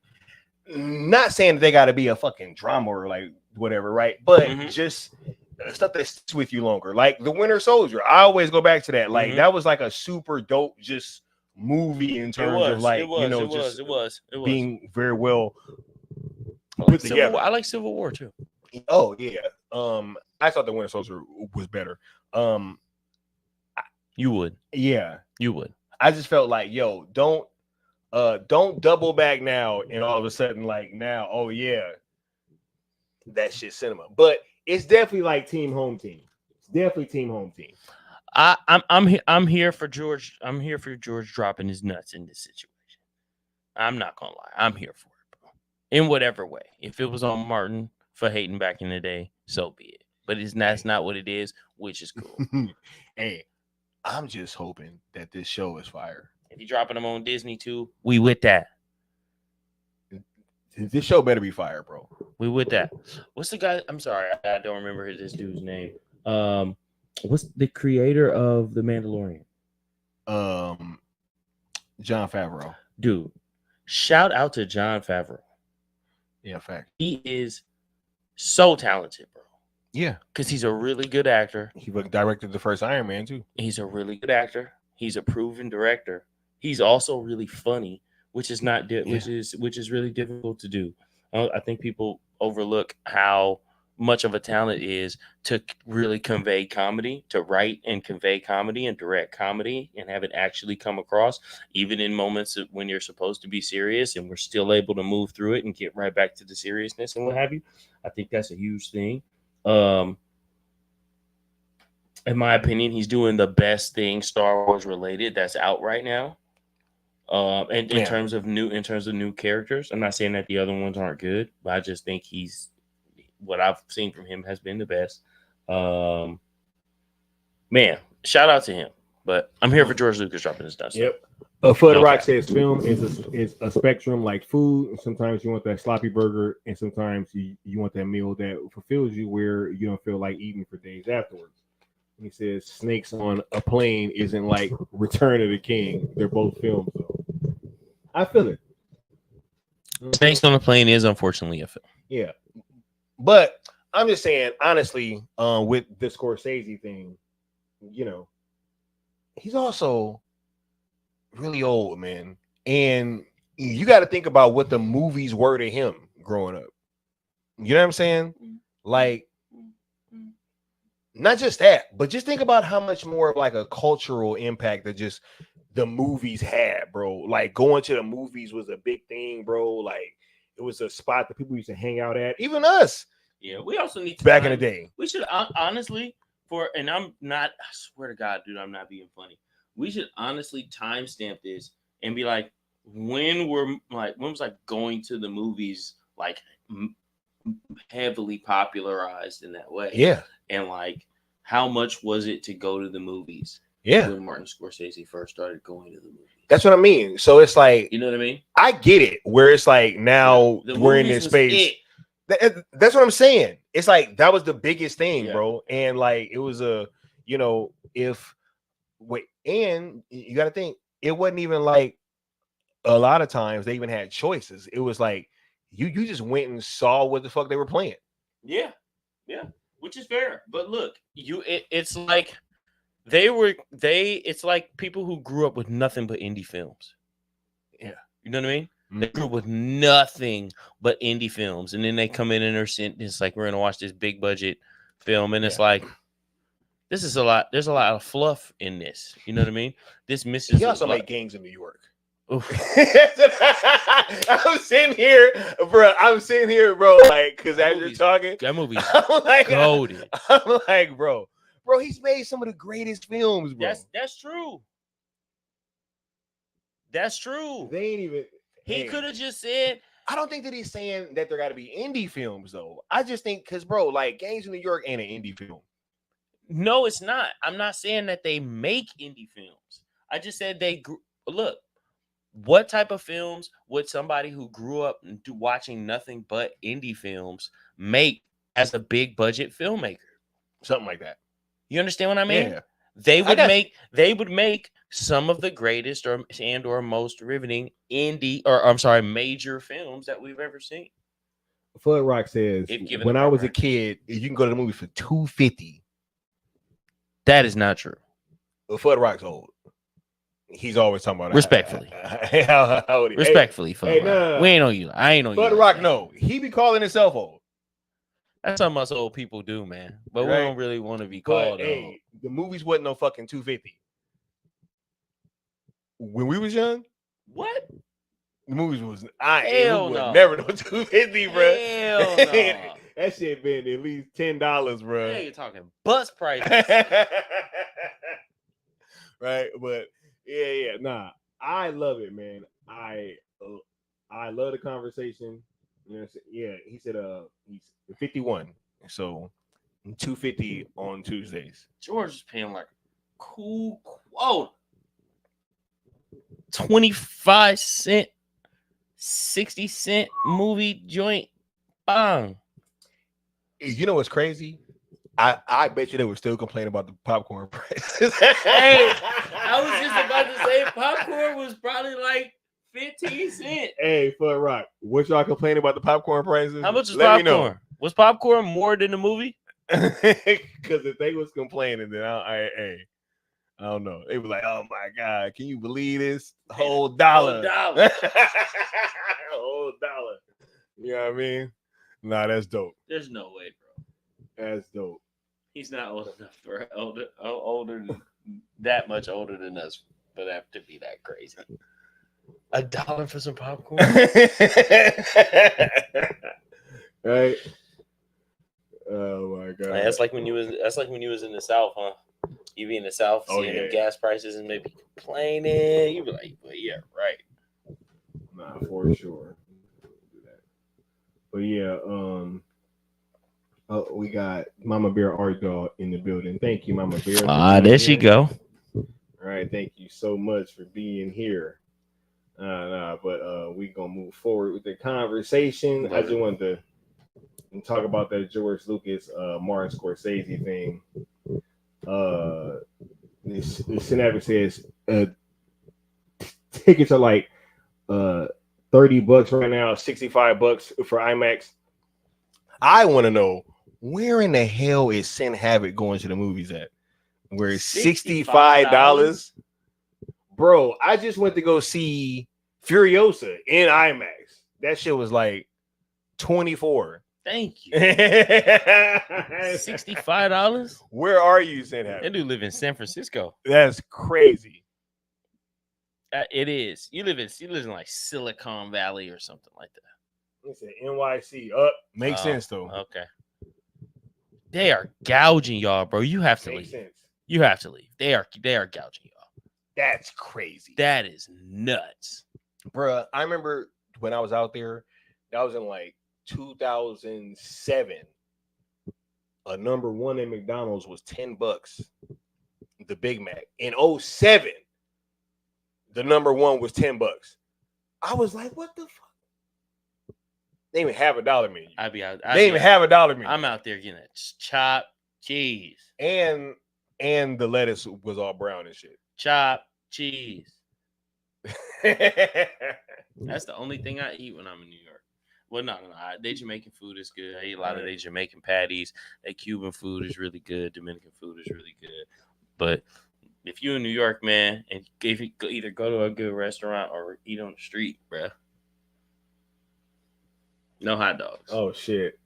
Not saying that they got to be a fucking drama or like whatever, right? But just stuff that sticks with you longer, like The Winter Soldier. I always go back to that. Like that was like a super dope just movie in terms of like it was being very well put together. I like Civil War too. Oh yeah. I thought The Winter Soldier was better. You would. Yeah, you would. I just felt like, yo, don't double back now and all of a sudden like now, oh yeah, that shit cinema. But it's definitely like team home team. It's definitely team home team. I'm here for George. I'm here for George dropping his nuts in this situation. I'm not gonna lie. I'm here for it, bro. In whatever way. If it was on Martin for hating back in the day, so be it. But that's not what it is, which is cool. Hey, I'm just hoping that this show is fire. If you dropping them on Disney too, we with that. This show better be fire, bro. We with that. What's the guy? I'm sorry, I don't remember this dude's name. What's the creator of The Mandalorian? Jon Favreau. Dude, shout out to Jon Favreau. Yeah, fact. He is so talented, bro. Yeah, because he's a really good actor. He directed the first Iron Man too. He's a really good actor. He's a proven director. He's also really funny, which is not which is really difficult to do. I think people overlook how much of a talent is to really convey comedy, to write and convey comedy and direct comedy and have it actually come across, even in moments when you're supposed to be serious and we're still able to move through it and get right back to the seriousness and what have you. I think that's a huge thing. In my opinion, he's doing the best thing Star Wars related that's out right now. And in Yeah. terms of new characters, I'm not saying that the other ones aren't good, but I just think what I've seen from him has been the best. Man, shout out to him. But I'm here for George Lucas dropping his stuff. Yep. Fud No Rock cap. says film is a spectrum like food. And sometimes you want that sloppy burger, and sometimes you want that meal that fulfills you where you don't feel like eating for days afterwards. He says Snakes on a Plane isn't like Return of the King. They're both films, though. I feel it. Snakes on a Plane is unfortunately a film. Yeah. But I'm just saying, honestly, with the Scorsese thing, you know, he's also really old, man. And you got to think about what the movies were to him growing up. You know what I'm saying? Like, not just that, but just think about how much more of like a cultural impact that just the movies had, bro. Like going to the movies was a big thing, bro. Like it was a spot that people used to hang out at. Even us. Yeah, we also need to back in the day. We should honestly and I'm not, I swear to God, dude, I'm not being funny. We should honestly timestamp this and be like, when was like going to the movies like heavily popularized in that way? Yeah. And like, how much was it to go to the movies? Yeah. When Martin Scorsese first started going to the movies. That's what I mean. So it's like, you know what I mean? I get it. Where it's like now we're in this space. That's what I'm saying. It's like that was the biggest thing, bro. And like it was and you got to think it wasn't even like a lot of times they even had choices. It was like you just went and saw what the fuck they were playing. Yeah, which is fair. But look, it's like it's like people who grew up with nothing but indie films. Yeah, you know what I mean? They grew up with nothing but indie films, and then they come in and it's like we're gonna watch this big budget film, and it's like this is a lot. There's a lot of fluff in this. You know what I mean? This misses. He also made Gangs in New York. I'm sitting here, bro. Like, because as you're talking, that movie's like, goated. I'm like, bro, he's made some of the greatest films, bro. That's true. That's true. They ain't even. He could have just said. I don't think that he's saying that there got to be indie films, though. I just think because, bro, like Gangs in New York ain't an indie film. No, it's not. I'm not saying that they make indie films. I just said look. What type of films would somebody who grew up watching nothing but indie films make as a big budget filmmaker? Something like that. You understand what I mean? Yeah. They would make some of the greatest or most riveting major films that we've ever seen. Fud Rock says, when I was a kid, you can go to the movie for $250. That is not true. Fud Rock's old. He's always talking about respectfully. How old he? Respectfully, Fud Rock. No. We ain't on you. I ain't on you. Fud Rock, no. He be calling himself old. That's something us old people do, man. But we don't really want to be called old. The movies wasn't no fucking $250. When we was young, what? The movies was Hell no. Never no $250, bro. Hell no. That shit been at least $10, bro. Yeah, you're talking bus prices. Right, but nah, I love it, man. I love the conversation. You know, he said he's 51, so $250 on Tuesdays. George is paying like cool quote 25 cent 60 cent movie joint. Bang. You know what's crazy? I bet you they were still complaining about the popcorn prices. Hey, I was just about to say popcorn was probably like 15 cents. Hey, Fud Rock, what y'all complaining about the popcorn prices? How much is Let popcorn? me know. Was popcorn more than the movie? Because if they was complaining, then I don't know. They were like, "Oh my god, can you believe this? Whole dollar, whole dollar." You know what I mean? Nah, that's dope. There's no way, bro. That's dope. He's not old enough for older than that much older than us for that to be that crazy. $1 for some popcorn, right? Oh my god! That's like when you was in the South, huh? You be in the South, Oh, seeing yeah. the gas prices and maybe complaining. You be like, well, yeah, right. Nah, for sure. But yeah, we got Mama Bear Art Dog in the building. Thank you, Mama Bear. There she go. All right, thank you so much for being here. But we gonna move forward with the conversation. I just wanted to talk about that George Lucas, Martin Scorsese thing. This Synaptic says tickets are like $30 right now, $65 for IMAX. I want to know where in the hell is Sin Havoc going to the movies at? Where it's $65? Bro, I just went to go see Furiosa in IMAX. That shit was like $24. Thank you. $65? Where are you, Sin Havoc? That dude live in San Francisco. That's crazy. It is. You live in like Silicon Valley or something like that. It's an NYC. Up. Makes sense though. Okay. They are gouging y'all, bro. You have to leave. Sense. You have to leave. They are gouging y'all. That's crazy. That is nuts. Bruh, I remember when I was out there, that was in like 2007. A number one at McDonald's was $10. The Big Mac. In 2007, the number one was $10. I was like, what the fuck? They didn't even have a dollar menu. I'd be out. They didn't even have a dollar menu. I'm out there getting that chopped cheese. And the lettuce was all brown and shit. Chopped cheese. That's the only thing I eat when I'm in New York. Well, no. Their Jamaican food is good. I eat a lot of their Jamaican patties. Their Cuban food is really good. Dominican food is really good. But if you're in New York, man, and if you either go to a good restaurant or eat on the street, bruh, no hot dogs. Oh shit.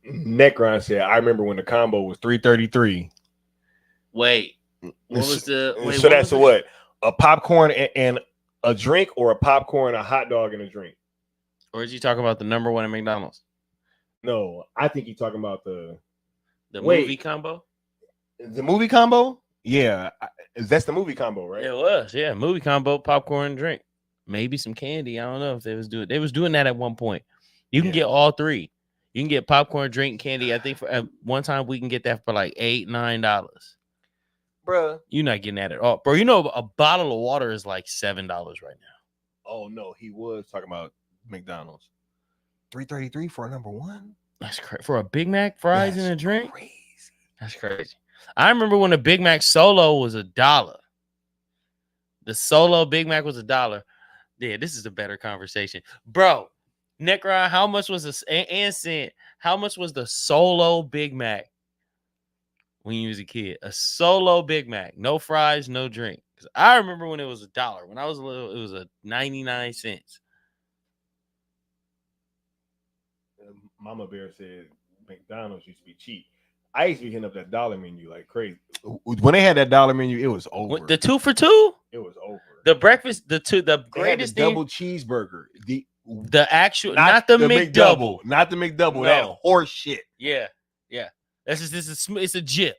Necron said, I remember when the combo was $3.33. Wait, what was the? Wait, so that's what? A popcorn and a drink, or a popcorn, a hot dog, and a drink? Or is he talking about the number one at McDonald's? No, I think he's talking about the movie combo. The movie combo? Yeah, that's the movie combo, right? It was, yeah, movie combo, popcorn, and drink, maybe some candy. I don't know if they was doing. They was doing that at one point. You can get all three. You can get popcorn, drink, and candy. I think for at one time we can get that for like $8-9. Bruh. You're not getting that at all, bro. You know a bottle of water is like $7 right now. Oh no, he was talking about McDonald's. $3.33 for a number one. That's crazy for a Big Mac, fries, and a drink. Crazy. That's crazy. I remember when a Big Mac Solo was $1. The Solo Big Mac was $1. Yeah, this is a better conversation, bro. Necron, how much was this? And Cent, how much was the Solo Big Mac when you was a kid? A Solo Big Mac, no fries, no drink. Because I remember when it was $1. When I was little, it was 99 cents. Mama Bear said McDonald's used to be cheap. I used to be hitting up that dollar menu like crazy. When they had that dollar menu, it was over. The 2 for $2? It was over. The breakfast, the They greatest had the double cheeseburger. The actual, not the McDouble. Not the McDouble. No. That horse shit. Yeah. It's a jip.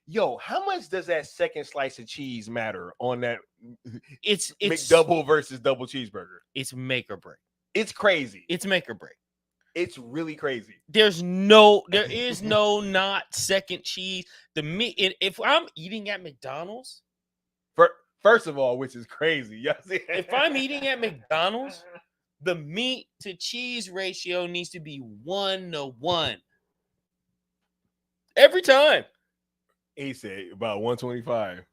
Yo, how much does that second slice of cheese matter on that? It's McDouble versus double cheeseburger. It's make or break. It's crazy. It's make or break. It's really crazy. There is no not second cheese. The meat. If I'm eating at McDonald's, First of all, which is crazy. Y'all see? If I'm eating at McDonald's, the meat to cheese ratio needs to be 1-to-1 every time. He said about 125.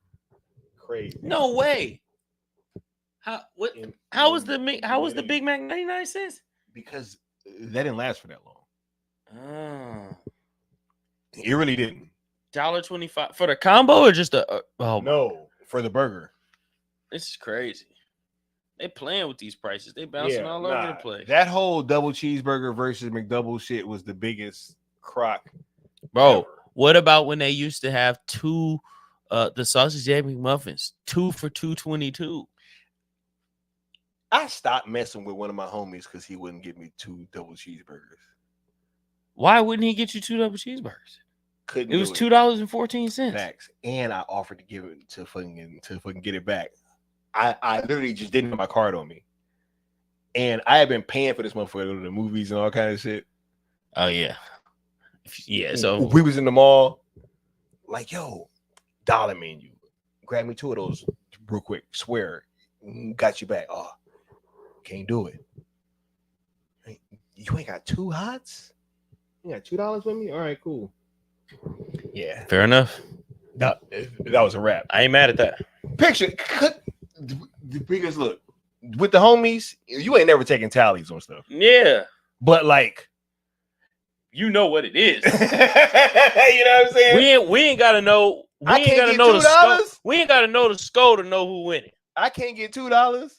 Crazy. No way. How was the Big Mac 99 cents? Because that didn't last for that long. Oh. It really didn't. $1.25 for the combo or just no, for the burger. This is crazy. They playing with these prices. They bouncing all over the place. That whole double cheeseburger versus McDouble shit was the biggest crock. Bro, ever. What about when they used to have the sausage egg McMuffins, 2 for $2.22? I stopped messing with one of my homies because he wouldn't give me 2 double cheeseburgers. Why wouldn't he get you 2 double cheeseburgers? couldn't. It was do $2.14. Facts. And I offered to give it to fucking get it back. I literally just didn't have my card on me. And I had been paying for this motherfucker to go to the movies and all kind of shit. Oh yeah. Yeah. So we was in the mall, like, yo, dollar menu. Grab me 2 of those real quick. Swear. Got you back. Oh, can't do it. You ain't got 2 hots? You got $2 with me? All right, cool. Yeah. fair enough. That was a wrap. I ain't mad at that. Picture because look, with the homies, you ain't never taking tallies on stuff. Yeah. But like, You know what it is. you know what I'm saying? We ain't gotta know. We I ain't can't gotta get know the score. $2. We ain't gotta know the score to know who winning. I can't get $2.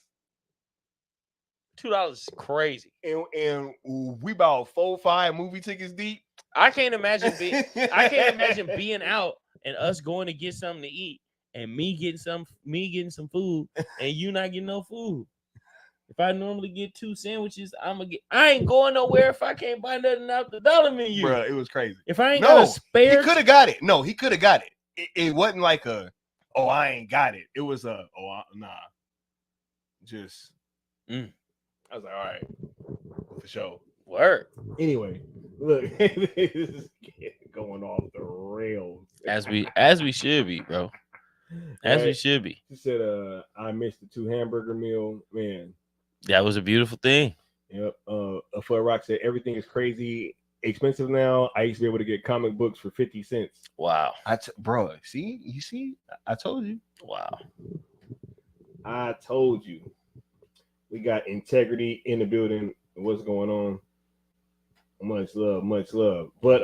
$2 is crazy. And we bought 4-5 movie tickets deep. I can't imagine being out and us going to get something to eat and me getting some food and you not getting no food. If I normally get 2 sandwiches, I ain't going nowhere if I can't buy nothing out the dollar menu. Bro, it was crazy. If I ain't got a spare, he could have got it. No, he could have got it. It wasn't like I ain't got it. It was nah. Just I was like, all right, for sure. word. Anyway, look, this is going off the rails. As we should be, bro. As we should be. She said, I missed the 2 hamburger meal. Man. That was a beautiful thing. Yep. Foot Rock said everything is crazy expensive now. I used to be able to get comic books for 50 cents. Wow. Bro, you see? I told you. Wow. I told you. We got integrity in the building. What's going on? Much love. But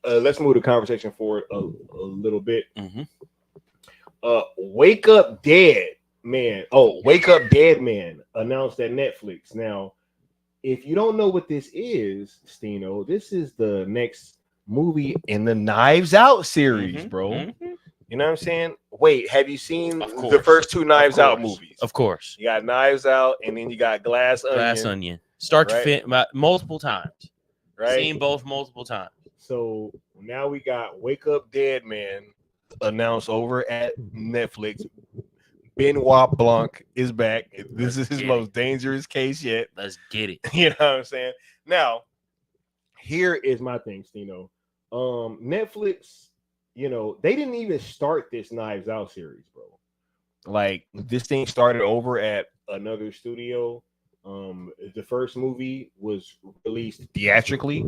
let's move the conversation forward a little bit. Mm-hmm. Wake Up Dead Man. Oh, Wake Up Dead Man announced at Netflix. Now, if you don't know what this is, Stino, this is the next movie in the Knives Out series, bro. Mm-hmm. You know what I'm saying? Wait, have you seen the first 2 Knives Out movies? Of course. You got Knives Out, and then you got Glass Onion. Start to fit multiple times. Right? Seen both multiple times. So now we got Wake Up Dead Man announced over at Netflix. Benoit Blanc is back. This is his most dangerous case yet. Let's get it. You know what I'm saying? Now, here is my thing, Stino. Netflix, they didn't even start this Knives Out series, bro. Like, this thing started over at another studio. The first movie was released theatrically,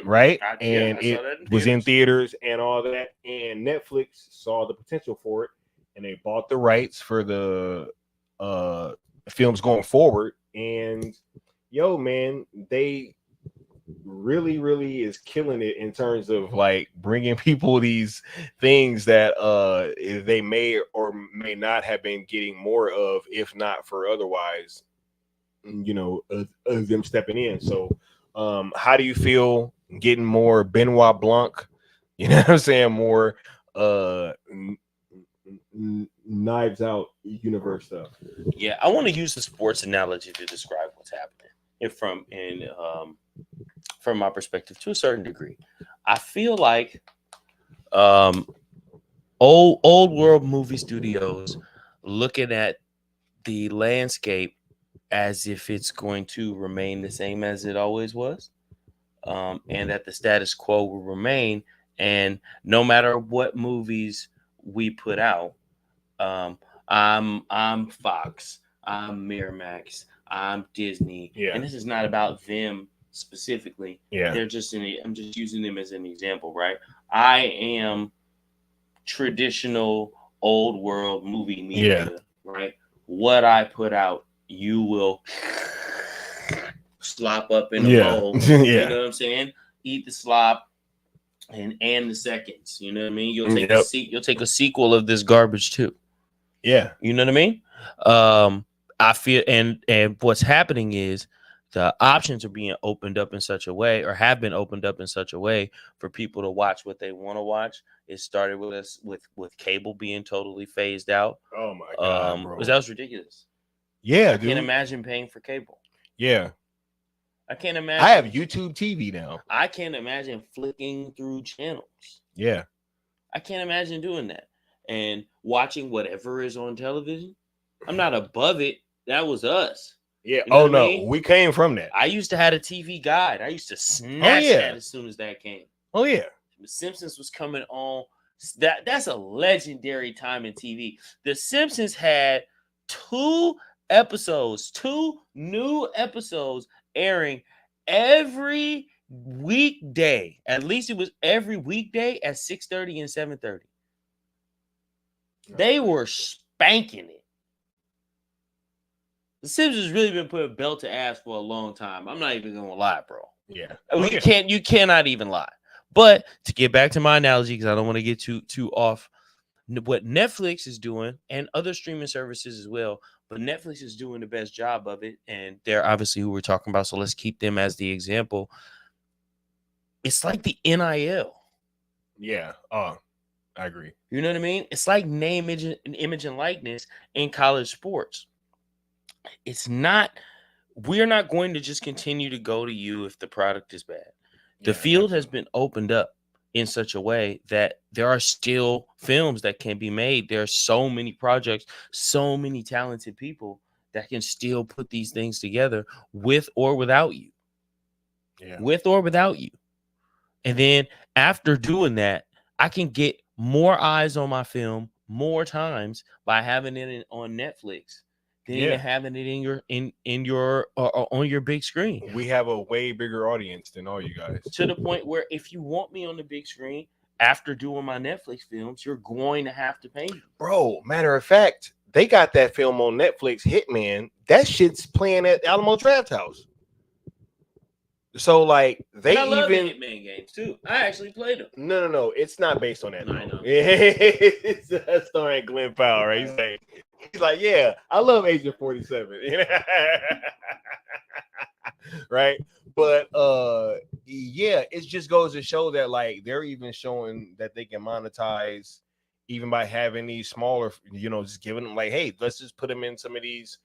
right? It was in theaters and all that. And Netflix saw the potential for it, and they bought the rights for the films going forward. And man, they really is killing it in terms of like bringing people these things that they may or may not have been getting more of, if not for otherwise, them stepping in. So how do you feel getting more Benoit Blanc, you know what I'm saying, more Knives Out universe stuff? Yeah, I want to use the sports analogy to describe what's happening from my perspective to a certain degree. I feel like old world movie studios looking at the landscape as if it's going to remain the same as it always was, and that the status quo will remain. And no matter what movies we put out, I'm Fox, I'm Miramax, I'm Disney, and this is not about them specifically. They're just I'm just using them as an example, right? I am traditional old world movie media, right? What I put out, you will slop up in a bowl. You know what I'm saying? Eat the slop and the seconds. You know what I mean? You'll take you'll take a sequel of this garbage too. Yeah. You know what I mean? I feel and what's happening is the options are being opened up in such a way, or have been opened up in such a way for people to watch what they want to watch. It started with us with cable being totally phased out. Oh my god, bro. That was ridiculous. Yeah, I can't imagine paying for cable. Yeah. I can't imagine. I have YouTube TV now. I can't imagine flicking through channels. Yeah. I can't imagine doing that and watching whatever is on television. I'm not above it. That was us. Yeah. You know Oh what I no, mean? we came from that. I used to have a TV guide. I used to snatch that as soon as that came. Oh yeah. The Simpsons was coming on. That's a legendary time in TV. The Simpsons had 2 new episodes airing every weekday. At least it was every weekday at 6:30 and 7:30. They were spanking it. The Simpsons really been putting belt to ass for a long time. I'm not even gonna lie, bro. Yeah. You cannot even lie. But to get back to my analogy, because I don't want to get too off, what Netflix is doing and other streaming services as well, but Netflix is doing the best job of it, and they're obviously who we're talking about, so let's keep them as the example. It's like the NIL. Yeah. I agree. You know what I mean? It's like name, image, and likeness in college sports. It's not. We're not going to just continue to go to you if the product is bad. The field has been opened up in such a way that there are still films that can be made. There are so many projects, so many talented people that can still put these things together with or without you. Yeah. With or without you. And then after doing that, I can get more eyes on my film more times by having it on Netflix than even having it in your on your big screen. We have a way bigger audience than all you guys. To the point where if you want me on the big screen after doing my Netflix films, you're going to have to pay me. Bro, matter of fact, they got that film on Netflix, Hitman. That shit's playing at Alamo Draft House. So like they I love even the Hitman games too. I actually played them. No. It's not based on that. No, I know. It's starring Glenn Powell, right? He's like, yeah, I love Agent 47. Right? But yeah, it just goes to show that like they're even showing that they can monetize even by having these smaller, just giving them like, hey, let's just put them in some of these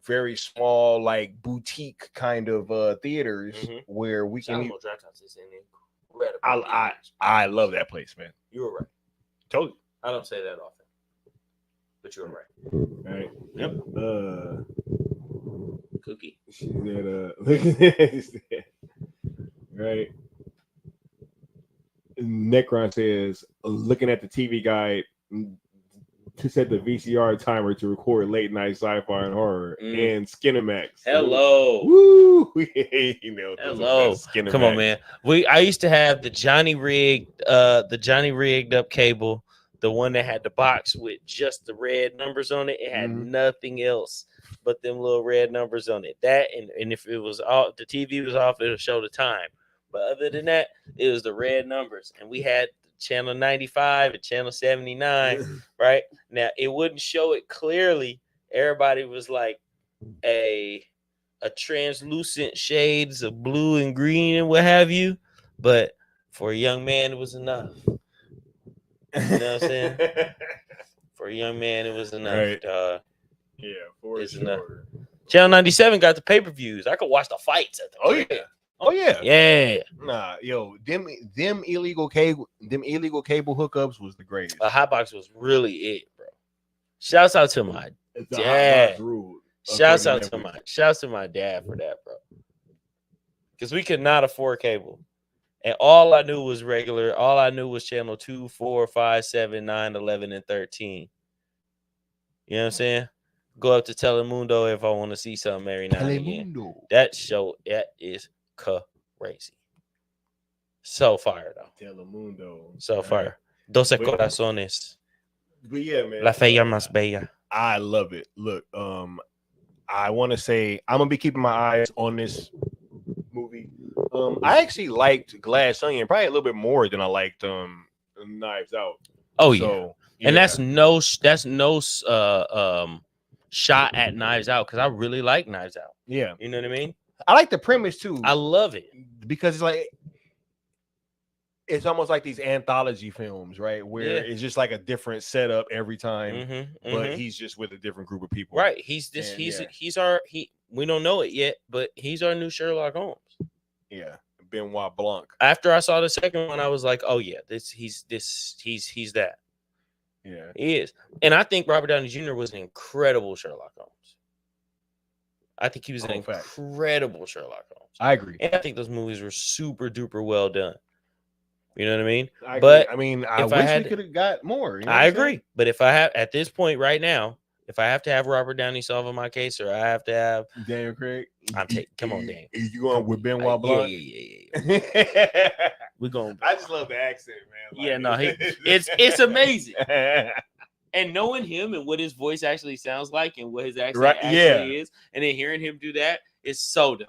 very small, like boutique kind of theaters where we can. Draft House is incredible. I love that place, man. You were right. Told you. I don't say that often, but you were right. All right. Yep. Cookie. Right. Necron says, looking at the TV guide to set the VCR timer to record late night sci-fi and horror and Skinemax. Hello. Woo! Hello. Come on, man. I used to have the Johnny rigged up cable, the one that had the box with just the red numbers on it. It had nothing else but them little red numbers on it. That and if it was off, the TV was off, it'll show the time. But other than that, it was the red numbers, and we had channel 95 and channel 79, right? Now it wouldn't show it clearly. Everybody was like a translucent shades of blue and green and what have you. But for a young man, it was enough. You know what I'm saying? For a young man, it was enough. Right. Yeah, for sure. Enough. Channel 97 got the pay-per-views. I could watch the fights at the Oh yeah. Yeah. Nah, yo, them illegal cable hookups was the greatest. A hotbox was really it, bro. Shouts out to my dad. Shouts to my dad for that, bro. Because we could not afford cable. And all I knew was regular. All I knew was channel 2, 4, 5, 7, 9, 11, and 13. You know what I'm saying? Go up to Telemundo if I want to see something every now and again. That show, that is crazy. So fire, though. Telemundo. So fire. 12 corazones. But yeah, man. La fea más bella. I love it. Look, I want to say I'm gonna be keeping my eyes on this movie. I actually liked Glass Onion probably a little bit more than I liked Knives Out. Oh so, yeah, and that's no shot at Knives Out because I really like Knives Out. Yeah, you know what I mean. I like the premise too. I love it because it's almost like these anthology films, right? Where it's just like a different setup every time, but he's just with a different group of people. Right. We don't know it yet, but he's our new Sherlock Holmes. Yeah, Benoit Blanc. After I saw the second one, I was like, oh yeah, he's that. Yeah, He is. And I think Robert Downey Jr. was an incredible Sherlock Holmes. I think he was an incredible Sherlock Holmes. I agree. And I think those movies were super duper well done. You know what I mean? I agree. But I mean, I if wish we could have got more. You know I agree. But if I have at this point right now, if I have to have Robert Downey solving my case, or I have to have Daniel Craig, I'm taking. Come on, Dan. You going with Benoit Blanc? Yeah. We're going. I just love the accent, man. Like, it's amazing. And knowing him and what his voice actually sounds like and what his accent actually is, and then hearing him do that is so dope.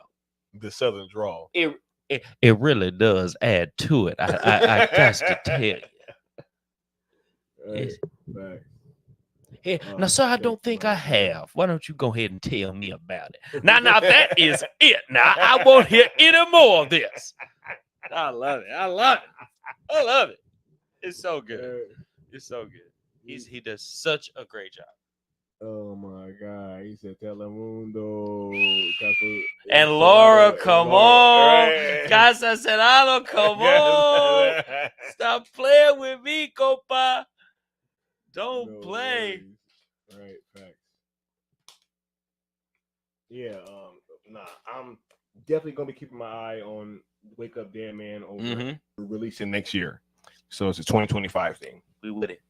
The Southern drawl. It really does add to it. I got to tell you. Right. Hey, now, sir, I don't think I have. Why don't you go ahead and tell me about it? Now, that is it. Now, I won't hear any more of this. I love it. It's so good. It's so good. He does such a great job. Oh my God! He said Telemundo. And Laura, come on. Casa Serrano, come on. Stop playing with me, compa. Don't play. Right, facts. Yeah, I'm definitely gonna be keeping my eye on Wake Up Dead Man over releasing next year. So it's a 2025 thing. We with it.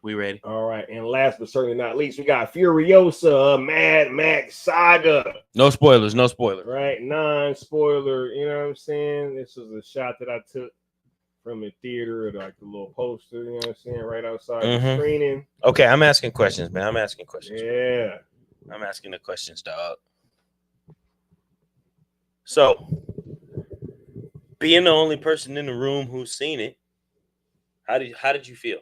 We ready? All right, and last but certainly not least, we got Furiosa, Mad Max Saga. No spoilers. Right, non-spoiler. You know what I'm saying? This was a shot that I took from the theater, like the little poster. You know what I'm saying? Right outside the screening. Okay, I'm asking questions, man. I'm asking questions. Yeah, I'm asking the questions, dog. So, being the only person in the room who's seen it, how did you feel?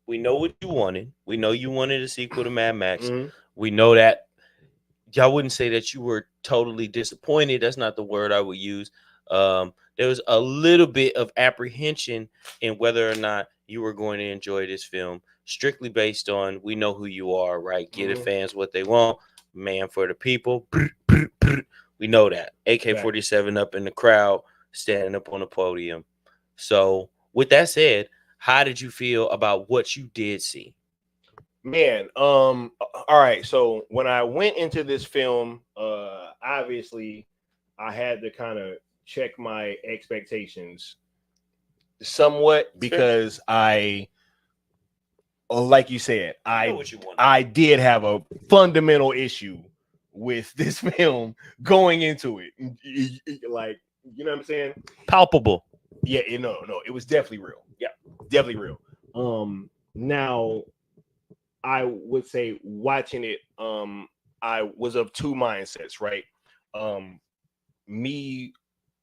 We know what you wanted. We know you wanted a sequel to Mad Max. We know that y'all wouldn't say that you were totally disappointed. That's not the word I would use. There was a little bit of apprehension in whether or not you were going to enjoy this film, strictly based on we know who you are, right? Give the fans what they want, man for the people. We know that. AK-47 up in the crowd, standing up on the podium. So, with that said, how did you feel about what you did see? Man, all right. So when I went into this film, obviously I had to kind of check my expectations somewhat because like you said, I did have a fundamental issue with this film going into it. Like, you know what I'm saying? Palpable. Yeah, no, it was definitely real. Yeah, definitely real. Now I would say watching it, I was of two mindsets, right? Me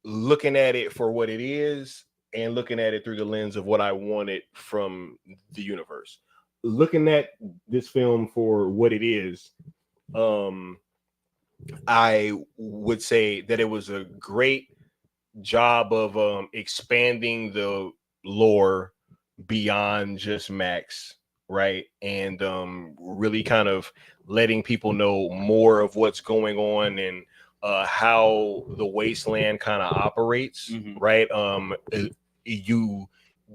looking at it for what it is and looking at it through the lens of what I wanted from the universe. Looking at this film for what it is, I would say that it was a great job of expanding the lore beyond just Max, right? And really kind of letting people know more of what's going on and how the wasteland kind of operates, right? You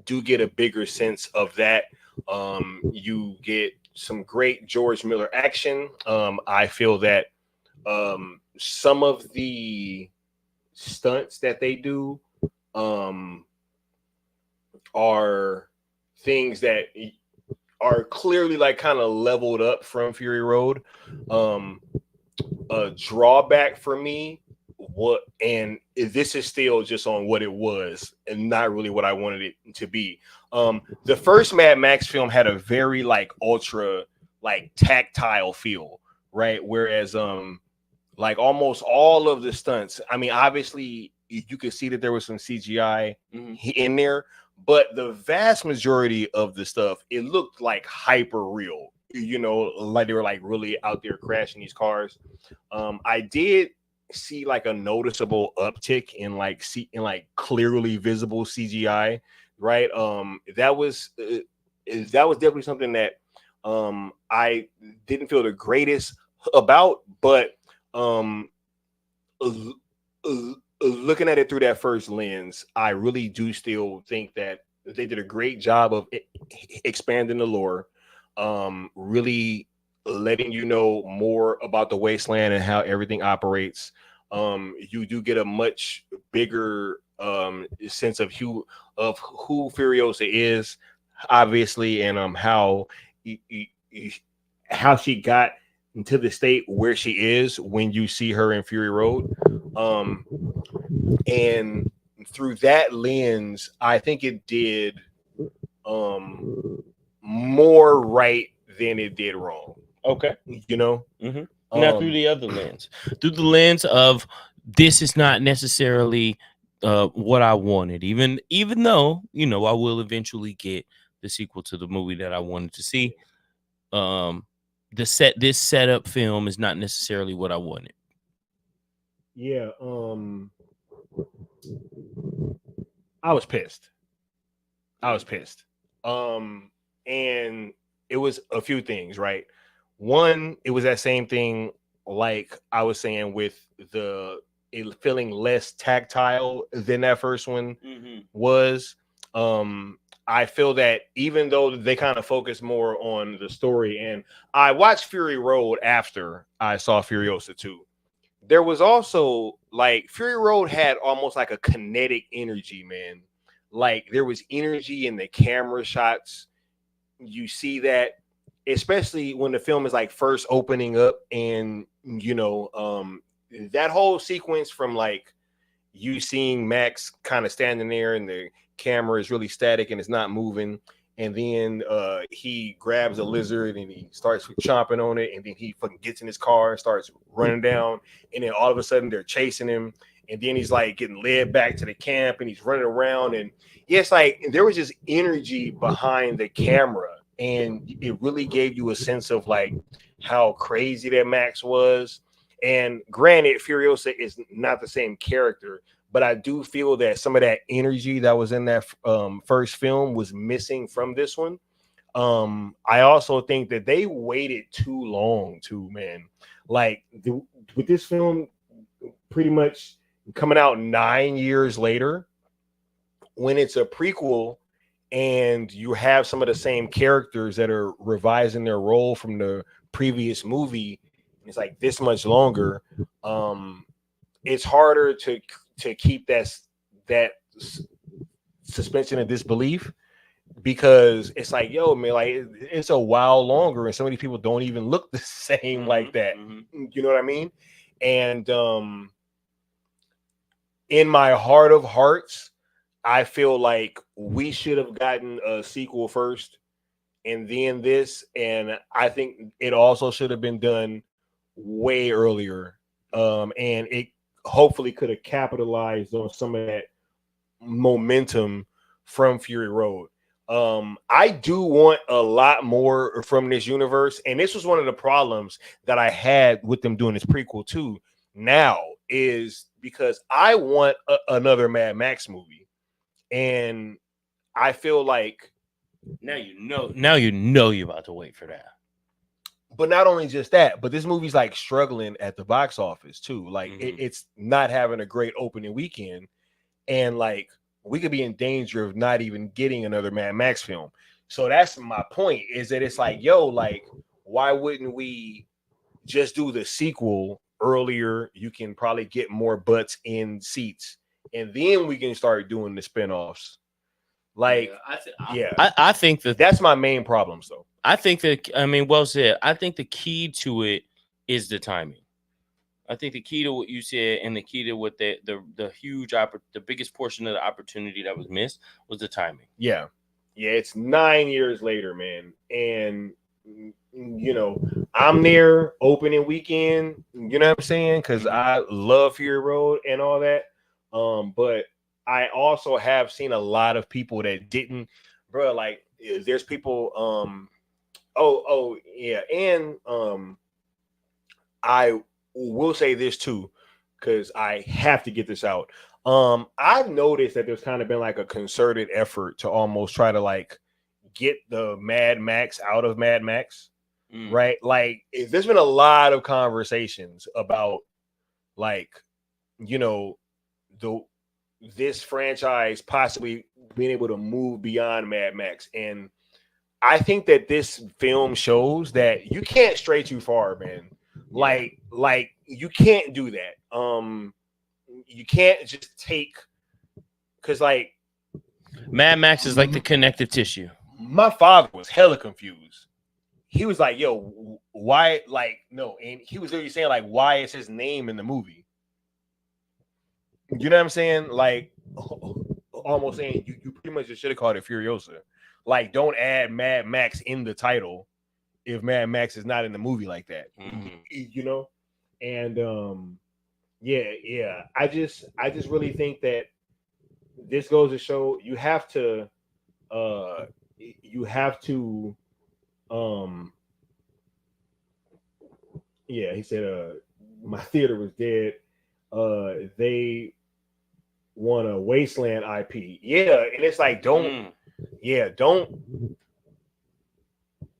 do get a bigger sense of that. You get some great George Miller action. I feel that some of the stunts that they do are things that are clearly like kind of leveled up from Fury Road. A drawback for me, this is still just on what it was and not really what I wanted it to be. The first Mad Max film had a very like ultra like tactile feel, right? Whereas like almost all of the stunts, I mean, obviously you could see that there was some CGI in there, but the vast majority of the stuff, it looked like hyper real, you know, like they were like really out there crashing these cars. I did see like a noticeable uptick in like clearly visible CGI, right? That was definitely something that I didn't feel the greatest about, but um, looking at it through that first lens, I really do still think that they did a great job of expanding the lore, really letting you know more about the wasteland and how everything operates. You do get a much bigger sense of who Furiosa is, obviously, and how she got into the state where she is when you see her in Fury Road. And through that lens, I think it did more right than it did wrong. Okay. You know? Now through the other lens, through the lens of this is not necessarily what I wanted, even though, you know, I will eventually get the sequel to the movie that I wanted to see. This setup film is not necessarily what I wanted. Yeah, I was pissed. And it was a few things, right? One, it was that same thing, like I was saying, with it feeling less tactile than that first one was. I feel that even though they kind of focus more on the story, and I watched Fury Road after I saw Furiosa 2, there was also like Fury Road had almost like a kinetic energy, man. Like there was energy in the camera shots. You see that, especially when the film is like first opening up, and you know, that whole sequence from like you seeing Max kind of standing there and the camera is really static and it's not moving, and then he grabs a lizard and he starts chomping on it, and then he fucking gets in his car and starts running down, and then all of a sudden they're chasing him, and then he's like getting led back to the camp and he's running around, and it's like there was just energy behind the camera, and it really gave you a sense of like how crazy that Max was. And granted, Furiosa is not the same character, but I do feel that some of that energy that was in that first film was missing from this one. I also think that they waited too long too, man. Like with this film pretty much coming out 9 years later, when it's a prequel and you have some of the same characters that are revising their role from the previous movie, it's like this much longer. It's harder to keep that suspension of disbelief, because it's like, yo, man, like it's a while longer, and so many people don't even look the same like that. You know what I mean? And in my heart of hearts, I feel like we should have gotten a sequel first and then this, and I think it also should have been done way earlier. And it hopefully could have capitalized on some of that momentum from Fury Road. I do want a lot more from this universe, and this was one of the problems that I had with them doing this prequel too. Now is because I want another Mad Max movie, and I feel like now you know you're about to wait for that. But not only just that, but this movie's like struggling at the box office too. Like it's not having a great opening weekend, and like we could be in danger of not even getting another Mad Max film. So that's my point, is that it's like, yo, like, why wouldn't we just do the sequel earlier? You can probably get more butts in seats, and then we can start doing the spinoffs. Like, I think that's my main problem. So I think that, I mean, well said. I think the key to it is the timing. I think the key to what you said, and the key to what the biggest portion of the opportunity that was missed was the timing. Yeah, it's 9 years later, man, and you know, I'm there opening weekend. You know what I'm saying? Because I love Fury Road and all that. But I also have seen a lot of people that didn't, bro. Like, there's people. Yeah, and I will say this too, because I have to get this out. I've noticed that there's kind of been like a concerted effort to almost try to like get the Mad Max out of Mad Max. right? Like, there's been a lot of conversations about, like, you know, this franchise possibly being able to move beyond Mad Max. And I think that this film shows that you can't stray too far, man. Like you can't do that. You can't just take, because like Mad Max is like the connective tissue. my father was hella confused. He was like, yo, why, like, no, and he was literally saying, like, why is his name in the movie? You know what I'm saying? Like, almost saying you pretty much just should have called it Furiosa. Like, don't add Mad Max in the title if Mad Max is not in the movie like that. You know? And yeah. I just really think that this goes to show you have to yeah, he said my theater was dead. They want a Wasteland IP. Yeah, and it's like don't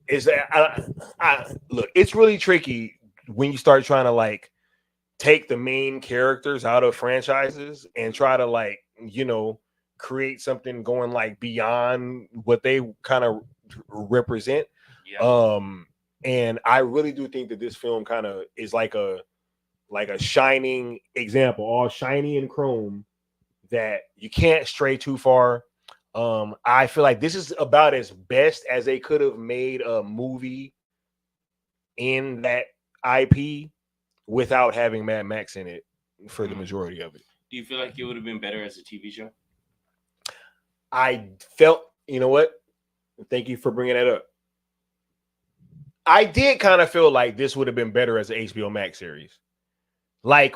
is that I look, it's really tricky when you start trying to like take the main characters out of franchises and try to, like, you know, create something going like beyond what they kind of represent. And I really do think that this film kind of is like a shining example, all shiny and chrome, that you can't stray too far. I feel like this is about as best as they could have made a movie in that IP without having Mad Max in it for the majority of it. Do you feel like it would have been better as a TV show? I felt, you know what? Thank you for bringing that up. I did kind of feel like this would have been better as an HBO Max series. Like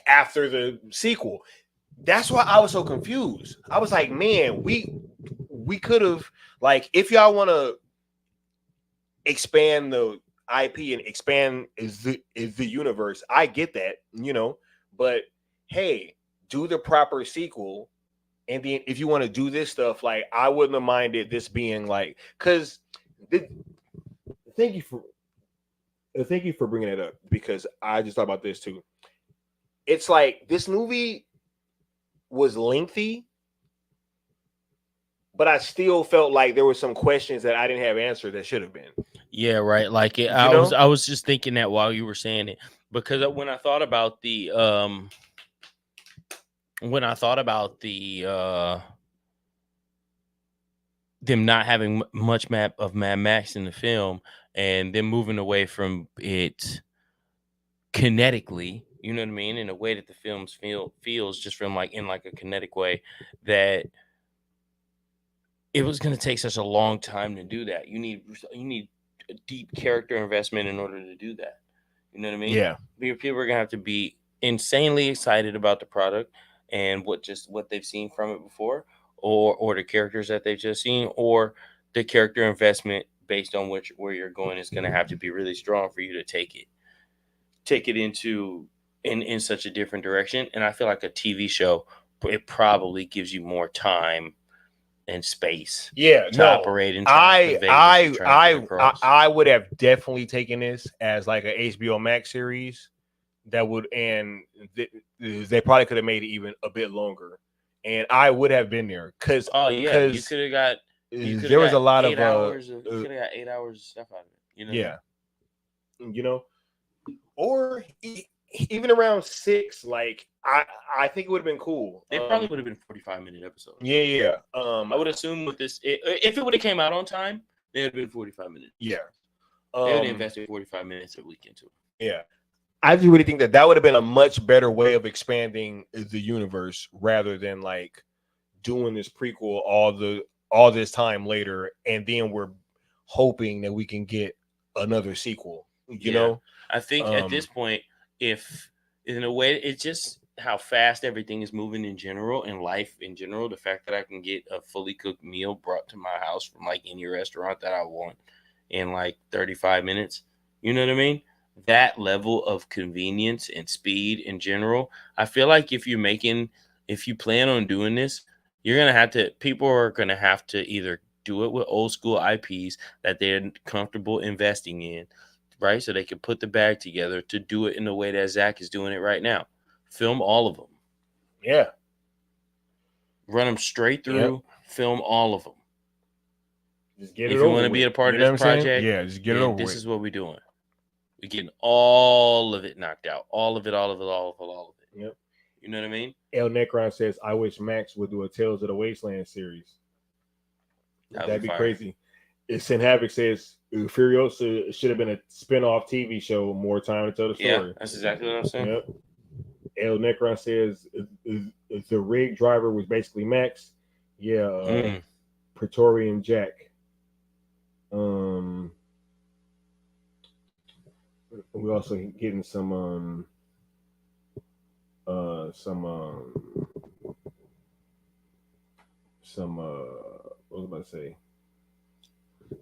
after the sequel. That's why I was so confused. I was like, man, we could have, like, if y'all want to expand the IP and expand the universe, I get that, you know, but hey, do the proper sequel. And then if you want to do this stuff, like, I wouldn't have minded this being like, because thank you for bringing it up, because I just thought about this too. It's like this movie was lengthy, but I still felt like there were some questions that I didn't have answered that should have been. Yeah, right. Like I was just thinking that while you were saying it, because when I thought about the them not having much map of Mad Max in the film and them moving away from it kinetically, you know what I mean, in a way that the films feels just from like in like a kinetic way, that it was going to take such a long time to do that. You need a deep character investment in order to do that. You know what I mean? Yeah. People are going to have to be insanely excited about the product and what they've seen from it before, or the characters that they've just seen, or the character investment based on where you're going is going to have to be really strong for you to take it into in such a different direction. And I feel like a TV show, it probably gives you more time and space to operate and I would have definitely taken this as like a HBO Max series that would, and they probably could have made it even a bit longer, and I would have been there because you could have got there was a lot of hours you could have got 8 hours of stuff out of it, you know. Yeah, you know, or even around 6, like I think it would have been cool. They probably would have been 45-minute episodes. Yeah. I would assume with this, if it would have came out on time, they would have been 45 minutes. Yeah. They would have invested 45 minutes a week into it. Yeah. I just really think that would have been a much better way of expanding the universe rather than like doing this prequel all this time later, and then we're hoping that we can get another sequel. You know? I think at this point, if in a way, it's just how fast everything is moving in general, and life in general, the fact that I can get a fully cooked meal brought to my house from like any restaurant that I want in like 35 minutes, you know what I mean? That level of convenience and speed in general, I feel like if you plan on doing this, people are going to have to either do it with old school IPs that they're comfortable investing in, right? So they can put the bag together to do it in the way that Zach is doing it right now. Film all of them. Yeah. Run them straight through. Film all of them. Just get If it you over want to be with. a part You of know this what I'm saying? project, Yeah, just get it then over this with. is what we're doing. We're getting all of it knocked out. All of it, all of it, all of it, all of it. Yep. You know what I mean? El Necron says, I wish Max would do a Tales of the Wasteland series. That'd be fire. crazy. Sin Havoc says Furiosa should have been a spin-off TV show, more time to tell the story. Yeah, that's exactly what I'm saying. Yep. El Necron says the rig driver was basically Max. Yeah, Praetorian Jack. We also getting some what was I about to say?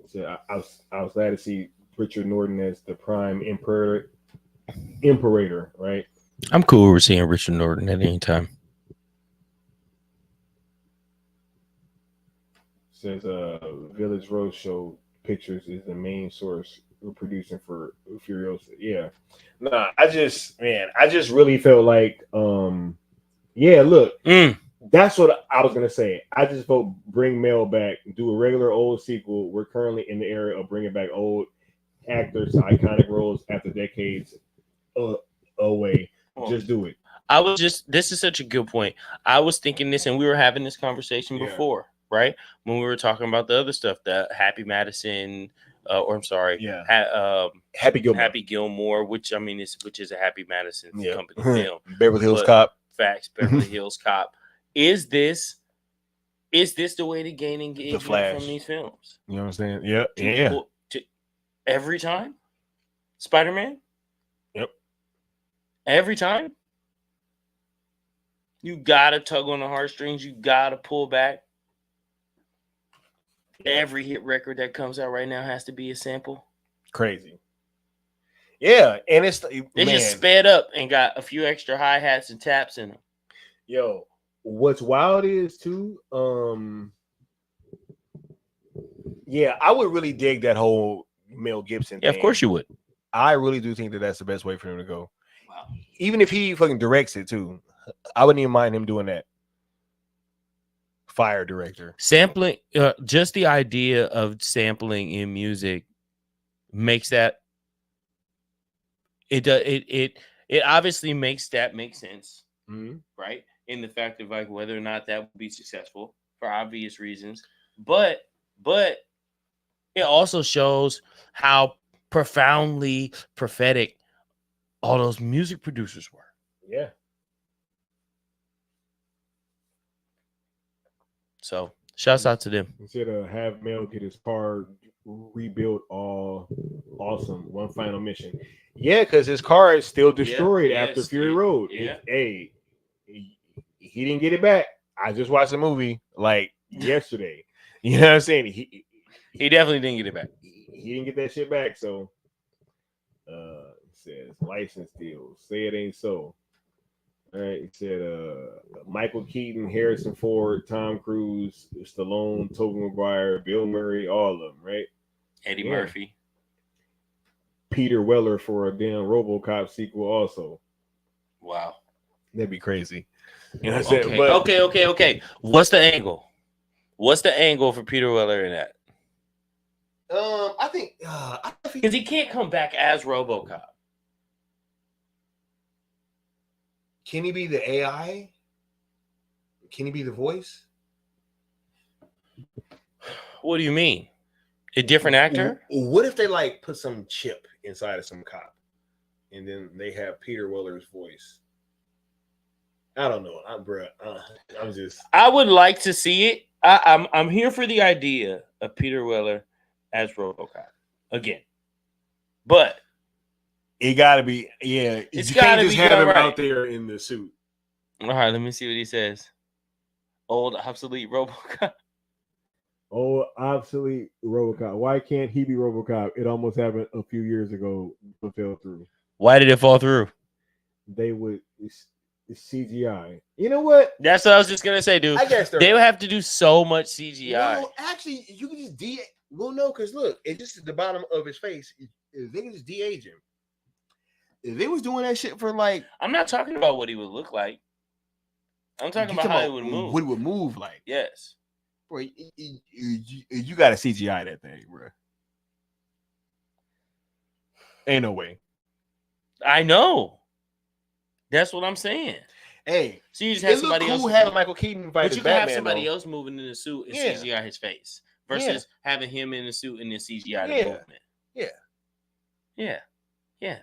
So I was glad to see Richard Norton as the Prime Imperator, right? I'm cool with seeing Richard Norton at any time. Says Village Roadshow Pictures is the main source we're producing for Furiosa. Yeah. Nah, I just really felt like look, that's what I was gonna say. I just vote bring Mel back, do a regular old sequel. We're currently in the era of bringing back old actors to iconic roles after decades away. Just do it. This is such a good point. I was thinking this, and we were having this conversation before, right? When we were talking about the other stuff, the Happy Madison, Happy Gilmore, which is a Happy Madison company film. Beverly Hills Cop. Facts, Beverly Hills Cop. Is this the way to gain engagement from these films? You know what I'm saying? Yeah. Every time? Spider-Man? Yep. Every time? You gotta tug on the heartstrings. You gotta pull back. Every hit record that comes out right now has to be a sample. Crazy. Yeah, and they just sped up and got a few extra hi-hats and taps in them. Yo, what's wild is too, I would really dig that whole Mel Gibson thing. Yeah, of course you would. I really do think that's the best way for him to go. Wow. Even if he fucking directs it too, I wouldn't even mind him doing that. Fire director. Sampling, just the idea of sampling in music makes that it obviously makes that make sense, right? In the fact of like whether or not that would be successful for obvious reasons, but it also shows how profoundly prophetic all those music producers were. Yeah. So shouts out to them. Instead of have Mel get his car rebuilt all awesome, one final mission. Yeah, because his car is still destroyed after Fury Road. Yeah. He didn't get it back. I just watched the movie like yesterday. You know what I'm saying? He definitely didn't get it back. He didn't get that shit back. So it says license deals. Say it ain't so. All right, he said Michael Keaton, Harrison Ford, Tom Cruise, Stallone, Tobey Maguire, Bill Murray, all of them, right? Eddie Murphy. Peter Weller for a damn RoboCop sequel also. Wow. That'd be crazy. You know what I'm saying? Okay. What's the angle? What's the angle for Peter Weller in that? I think because he can't come back as RoboCop. Can he be the AI? Can he be the voice? What do you mean? A different actor? What if they like put some chip inside of some cop, and then they have Peter Weller's voice? I don't know. I would like to see it. I'm here for the idea of Peter Weller as RoboCop again, but it got to be It's you can't just have him out there in the suit. All right, let me see what he says. Old obsolete RoboCop. Oh, obsolete RoboCop. Why can't he be RoboCop? It almost happened a few years ago, but fell through. Why did it fall through? They would It's CGI. You know what? That's what I was just gonna say, dude. I guess They would have to do so much CGI. No, actually, you can just Well, no, because look, it's just at the bottom of his face. They can just de-age him. If they was doing that shit for like, I'm not talking about what he would look like. I'm talking about how he would move. What it would move like. Yes. Bro, you got to CGI that thing, bro. Ain't no way. I know. That's what I'm saying. Hey, so you just have somebody else having Michael Keaton fight but you can Batman, have somebody though. else moving in the suit and Yeah. CGI his face versus having him in the suit and then CGI the Yeah. movement. Yeah. Yeah. Yeah.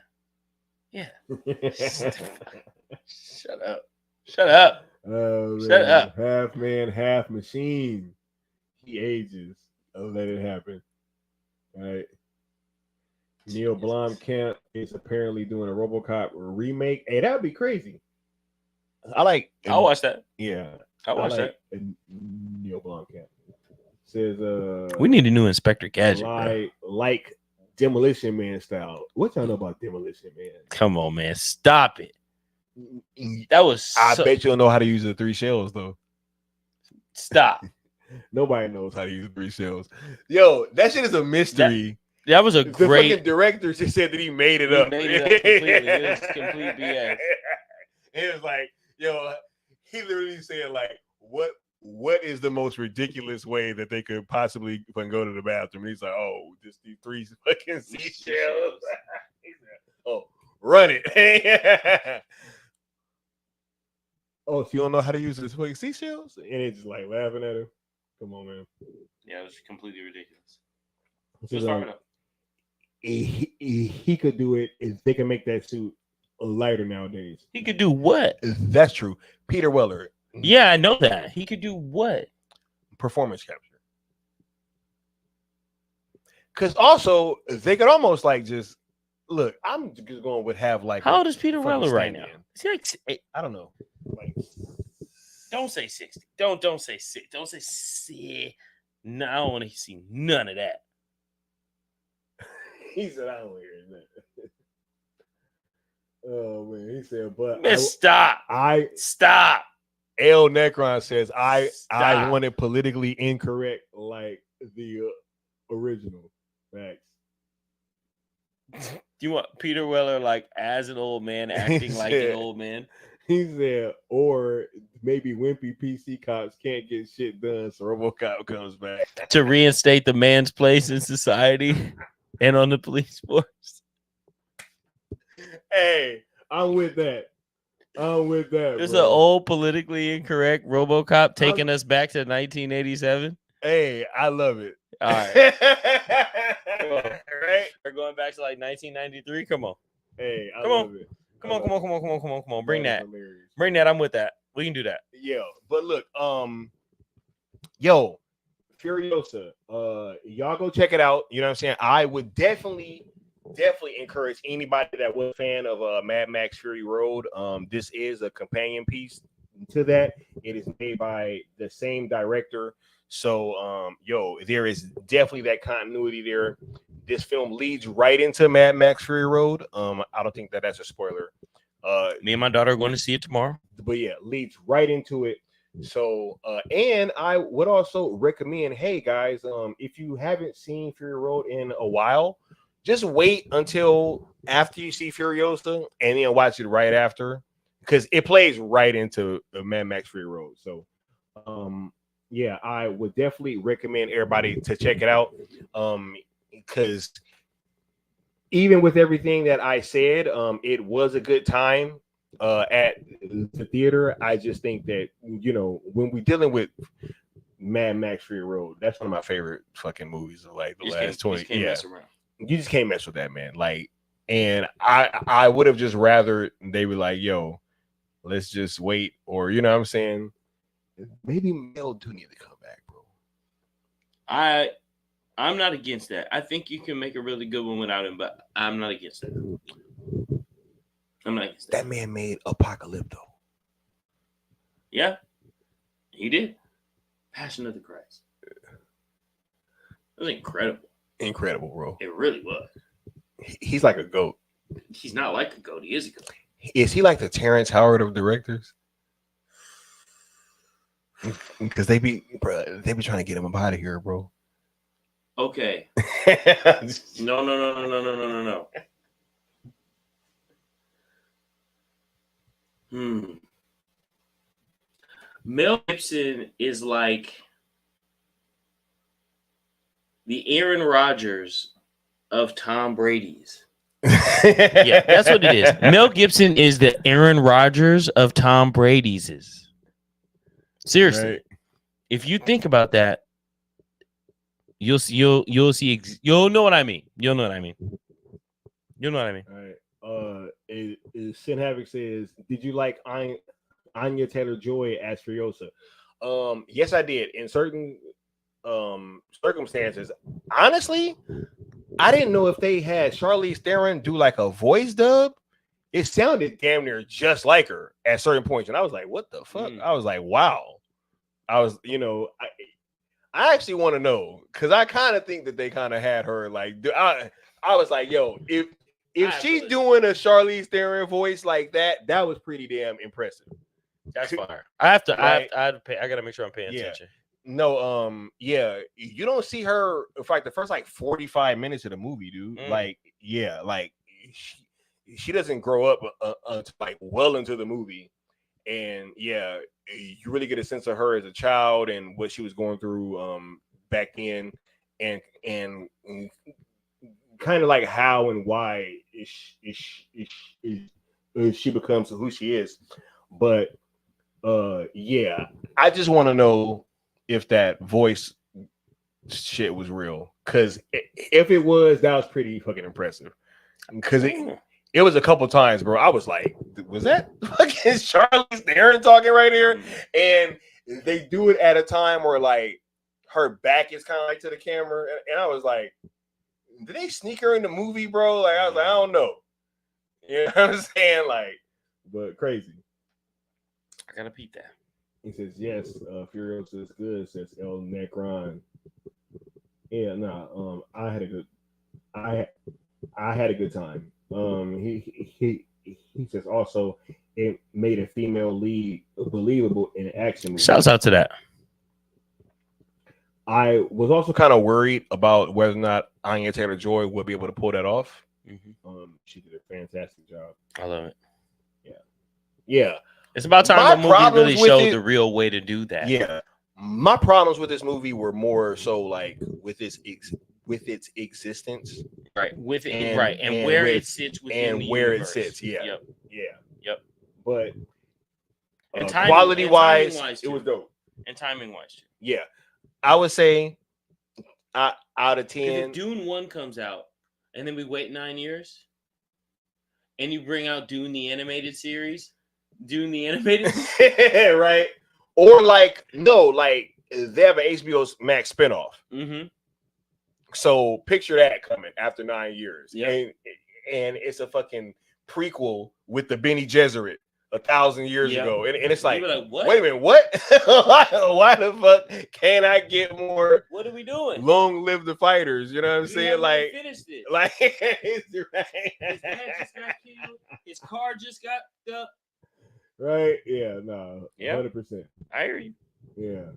Yeah. Shut up. Shut up. Oh, Shut up. Half man, half machine. He ages. I'll let it happen. All right. Neil Blomkamp is apparently doing a RoboCop remake. Hey, that would be crazy. I'll watch that. Yeah. I'll watch that. Neil Blomkamp says We need a new Inspector Gadget. like Demolition Man style. What y'all know about Demolition Man? Come on, man. Stop it. That was I bet you don't know how to use the 3 shells though. Stop. Nobody knows how to use 3 shells. Yo, that shit is a mystery. That was a the great fucking director just said that he made it He up. made it up completely. It was complete BS. It was like, yo, he literally said like, what is the most ridiculous way that they could possibly fucking go to the bathroom? And he's like, oh, just these 3 fucking seashells. He said, oh, run it. Oh, so you don't know how to use this fucking seashells? And it's just like laughing at him. Come on, man. Yeah, it was completely ridiculous. Just like, he could do it if they can make that suit lighter nowadays. He could do what? That's true. Peter Weller. Yeah, I know that. He could do what? Performance capture. Because also they could almost like just look. I'm just going with have like. How old is Peter Weller right now? Is he like I don't know. Like, don't say 60. Don't say 6. Don't say 6. No, I don't want to see none of that. He said, I don't hear that. Oh man, he said, but Man, stop. Stop. L Necron says I Stop. want it politically incorrect like the original. Facts. Do you want Peter Weller like as an old man acting like an old man? He said, or maybe wimpy PC cops can't get shit done, so RoboCop comes back To reinstate the man's place in society and on the police force. Hey, I'm with that. There's an old politically incorrect RoboCop taking us back to 1987. Hey, I love it. All right. Right? We're going back to like 1993. Come on. Hey, I Come love it. Come on. Bring that. Hilarious. Bring that. I'm with that. We can do that. Yo, but look, yo, Furiosa, y'all go check it out. You know what I'm saying? I would definitely encourage anybody that was a fan of Mad Max Fury Road. This is a companion piece to that. It is made by the same director. So, there is definitely that continuity there. This film leads right into Mad Max Fury Road. I don't think that's a spoiler. Me and my daughter are going to see it tomorrow. But yeah, leads right into it. So, and I would also recommend, hey guys, if you haven't seen Fury Road in a while, just wait until after you see Furiosa and then watch it right after, because it plays right into Mad Max Fury Road. So, yeah, I would definitely recommend everybody to check it out. Because even with everything that I said, it was a good time at the theater. I just think that, when we're dealing with Mad Max Fury Road, that's one of my favorite fucking movies of like the last 20 years. You just can't mess with that, man. Like, and I would have just rather they were like, yo, let's just wait, or you know what I'm saying? Maybe Mel do need to come back, bro. I'm not against that. I think you can make a really good one without him, but I'm not against that. I'm not against that. That man made Apocalypto. Yeah, he did. Passion of the Christ. It was incredible. Incredible, bro. It really was. He's like a goat. He's not like a goat. He is a goat. Is he like the Terrence Howard of directors? Because they be trying to get him up out of here, bro. Okay. No. Mel Gibson is like the Aaron Rodgers of Tom Brady's. Yeah, that's what it is. Mel Gibson is the Aaron Rodgers of Tom Brady's. Seriously, Right. if you think about that, you'll know what I mean. You'll know what I mean. All right. Sin Havoc says, "Did you like Anya Taylor-Joy as Furiosa?" Yes, I did. In certain circumstances, honestly, I didn't know if they had Charlize Theron do like a voice dub. It sounded damn near just like her at certain points, and I was like, "What the fuck?" I was like, "Wow." I was, I actually want to know because I kind of think that they kind of had her like. I was like, "Yo, if she's doing a Charlize Theron voice like that, that was pretty damn impressive." That's fire. I gotta make sure I'm paying attention. No, you don't see her for like the first like 45 minutes of the movie, dude. Like, she doesn't grow up until like well into the movie, and you really get a sense of her as a child and what she was going through back then, and kind of like how and why she becomes who she is. But I just want to know if that voice shit was real, because if it was, that was pretty fucking impressive. Because it was a couple times, bro. I was like, was that fucking Charlize Theron talking right here? And they do it at a time where like her back is kind of like to the camera, and I was like, did they sneak her in the movie, bro? Like, I was like, I don't know. You know what I'm saying? Like, but crazy. I gotta peep that. He says, yes, Furiosa is good, says El Necron. Yeah, I had a good time. He says also it made a female lead believable in action movies. Shouts out to that. I was also kind of worried about whether or not Anya Taylor-Joy would be able to pull that off. She did a fantastic job. I love it. Yeah. It's about time the movie really showed the real way to do that. Yeah. My problems with this movie were more so like with its existence. Right. And where it sits within the universe. it sits. Yeah. Yep. But quality wise, it was dope. And timing wise too. Yeah. I would say out of 10. If Dune 1 comes out and then we wait 9 years and you bring out Dune the animated series, right? Or like they have an HBO Max spinoff. So picture that coming after 9 years. Yeah. And it's a fucking prequel with the Bene Gesserit 1,000 years ago. And it's like what? Wait a minute, what? Why the fuck can't I get more? What are we doing? Long live the fighters, you know what I'm saying? Like, finished it. Like His dad just got killed. His car just got up. Right? Yeah, no. 100%. I hear you. Yeah.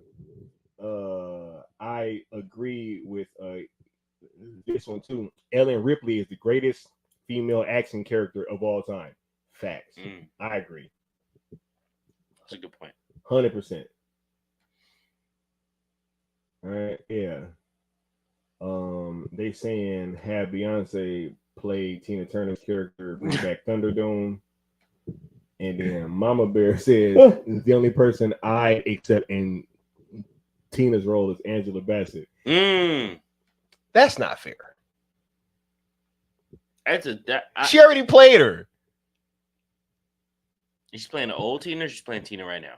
I agree with this one too. Ellen Ripley is the greatest female action character of all time. Facts. I agree. That's a good point. 100%. All right. Yeah. They saying have Beyonce play Tina Turner's character bring back Thunderdome. And then Mama Bear says the only person I accept in Tina's role is Angela Bassett. That's not fair. She already played her. She's playing the old Tina or she's playing Tina right now?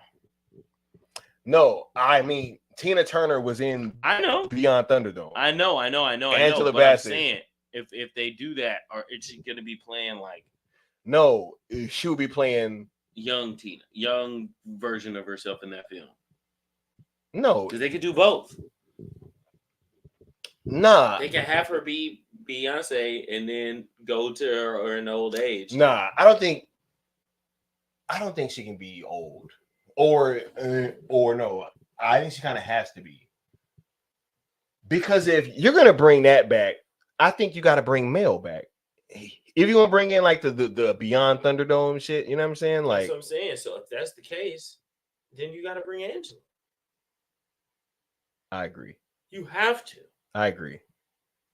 No, I mean Tina Turner was in Beyond Thunderdome. I know. Angela Bassett. I'm saying if they do that, or is she gonna be playing like? No, she will be playing young Tina, young version of herself in that film. No, because they could do both. Nah, they can have her be Beyonce and then go to her in old age. Nah, I don't think I don't think she can be old, or no. I think she kind of has to be, because if you're gonna bring that back, I think you got to bring Mel back. If you want to bring in like the Beyond Thunderdome shit, you know what I'm saying? Like, that's what I'm saying. So if that's the case, then you got to bring Angela. I agree. You have to. I agree.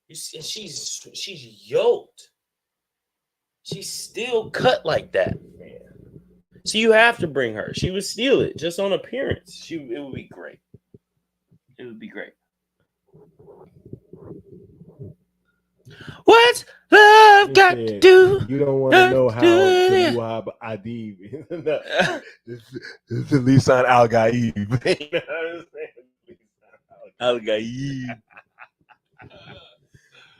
And she's yoked. She's still cut like that, man. So you have to bring her. She would steal it just on appearance. It would be great. It would be great. What's love got to do? You don't want to know how Taluab Adib. This is Lisan Al Gaib. Al Gaib.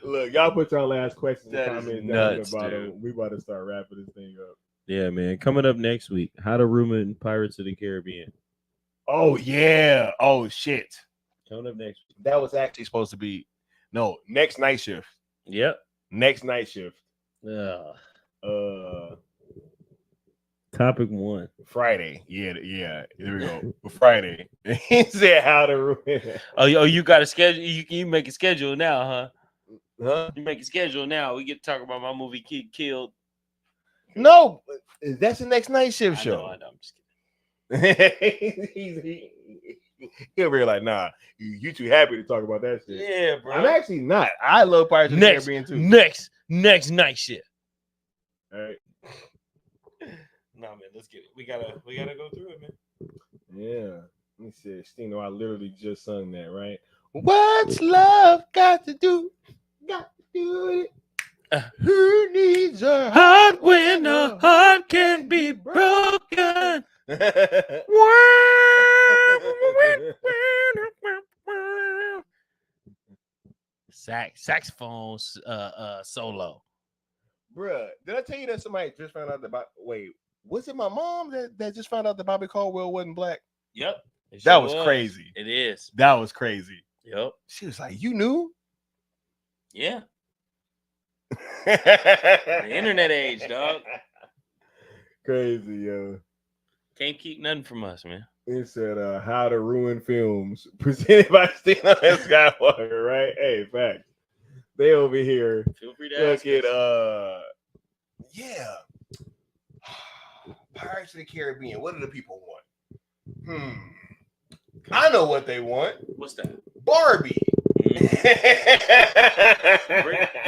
Look, y'all put your last questions and comments down at the bottom. We about to start wrapping this thing up. Yeah, man. Coming up next week, How to Ruin Pirates of the Caribbean. Oh yeah. Oh shit. Coming up next week. That was actually supposed to be next night shift. Yep. Next night shift. Topic 1. Friday. Yeah. There we go. Friday. He said how to ruin it. Oh, you got a schedule. You make a schedule now, huh? Huh? You make a schedule now. We get to talk about my movie Kid Killed. No, that's the next night shift show. I know. I'm just kidding. He'll be like, nah, you too happy to talk about that shit. Yeah, bro. I'm actually not. I love Pirates of the Caribbean too. Next night shift. All right. Nah, man, let's get it. We gotta go through it, man. Yeah. Let me see. Stino, I literally just sung that, right? What's love got to do? Got to do it. Who needs a Heart when a heart can be broken. Saxophone solo. Bruh, did I tell you that somebody just found out about? Wait, was it my mom that just found out that Bobby Caldwell wasn't black? Yep. That was crazy. It is. That was crazy. Yep. She was like, "You knew?" Yeah. The internet age, dog. Crazy, yo. Can't keep nothing from us, man. It said, "How to Ruin Films," presented by Stino and Skywalker. Right? Hey, facts. They over here. Feel free to ask. Look at yeah. Pirates of the Caribbean. What do the people want? I know what they want. What's that? Barbie.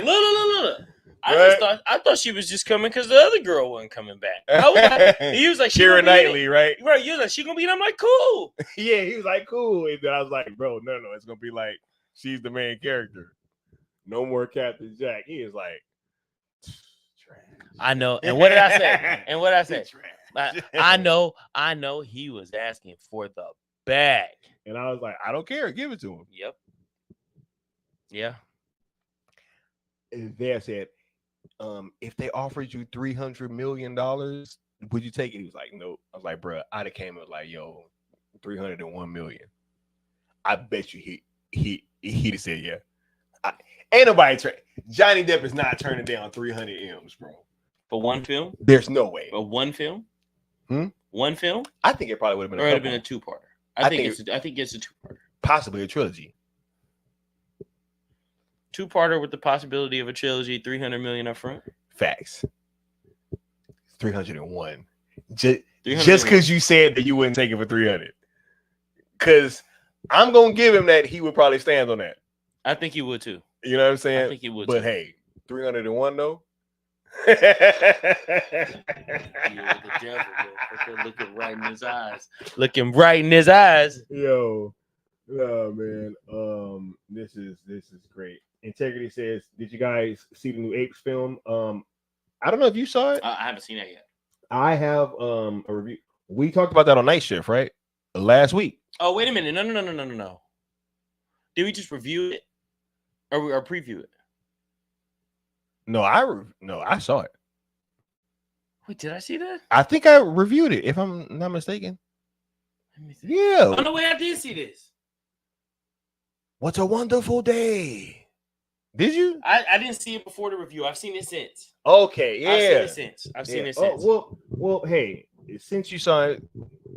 Look. I thought she was just coming because the other girl wasn't coming back. He was like, Keira Knightley, right? Right. You was like, she gonna be in. I'm like, cool. Yeah, he was like, cool. And then I was like, bro, no, it's gonna be like she's the main character. No more Captain Jack. He is like, trash. I know. And what did I say? I know. He was asking for the bag, and I was like, I don't care. Give it to him. Yep. Yeah. And they said, if they offered you $300 million, would you take it? He was like, nope. I was like, bro, I'd have came and like, yo, 301 million. I bet you he'd have said, yeah. Ain't nobody Johnny Depp is not turning down 300 M's, bro. For one film? There's no way. For one film? One film? I think it probably would have been. Or it would have been a two-parter. I think it's a two-parter. Possibly a trilogy. Two-parter with the possibility of a trilogy. 300 million up front. Facts. 301. Just because you said that you wouldn't take it for 300. Because I'm gonna give him that he would probably stand on that. I think he would too. You know what I'm saying? I think he would. But too. hey, 301 though. Yeah, the devil, looking right in his eyes. Looking right in his eyes. Yo, oh man, this is great. Integrity says, did you guys see the new Apes film? I don't know if you saw it. I haven't seen that yet. I have a review. We talked about that on Night Shift, right? Last week. Oh, wait a minute. No. Did we just review it or preview it? No, I saw it. Wait, did I see that? I think I reviewed it, if I'm not mistaken. Yeah. Oh, no way, I did see this. What a wonderful day. Did you? I didn't see it before the review. I've seen it since. Okay, yeah. I've seen it since. Well, hey, since you saw it,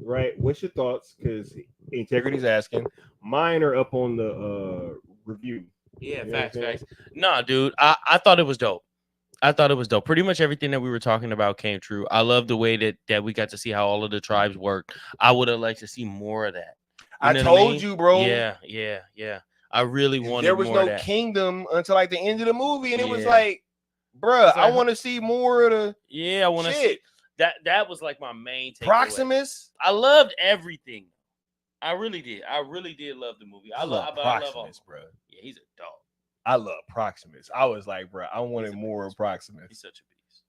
right? What's your thoughts? Because Integrity's asking. Mine are up on the review. Yeah, You know facts, what I'm facts. Nah, dude, I thought it was dope. I thought it was dope. Pretty much everything that we were talking about came true. I love the way that we got to see how all of the tribes worked. I would have liked to see more of that. I know what told mean? you, bro. Yeah. I really wanted there was more of no that. kingdom until like the end of the movie, and it was Yeah. like, bruh, It's I like- want to see more of the Yeah, I want to see shit. that was like my main takeaway. Proximus. I loved everything. I really did. I really did love the movie. I love Proximus, bro. Yeah, he's a dog. I love Proximus. I was like, bro, I wanted He's a more of beast. Proximus. He's such a beast.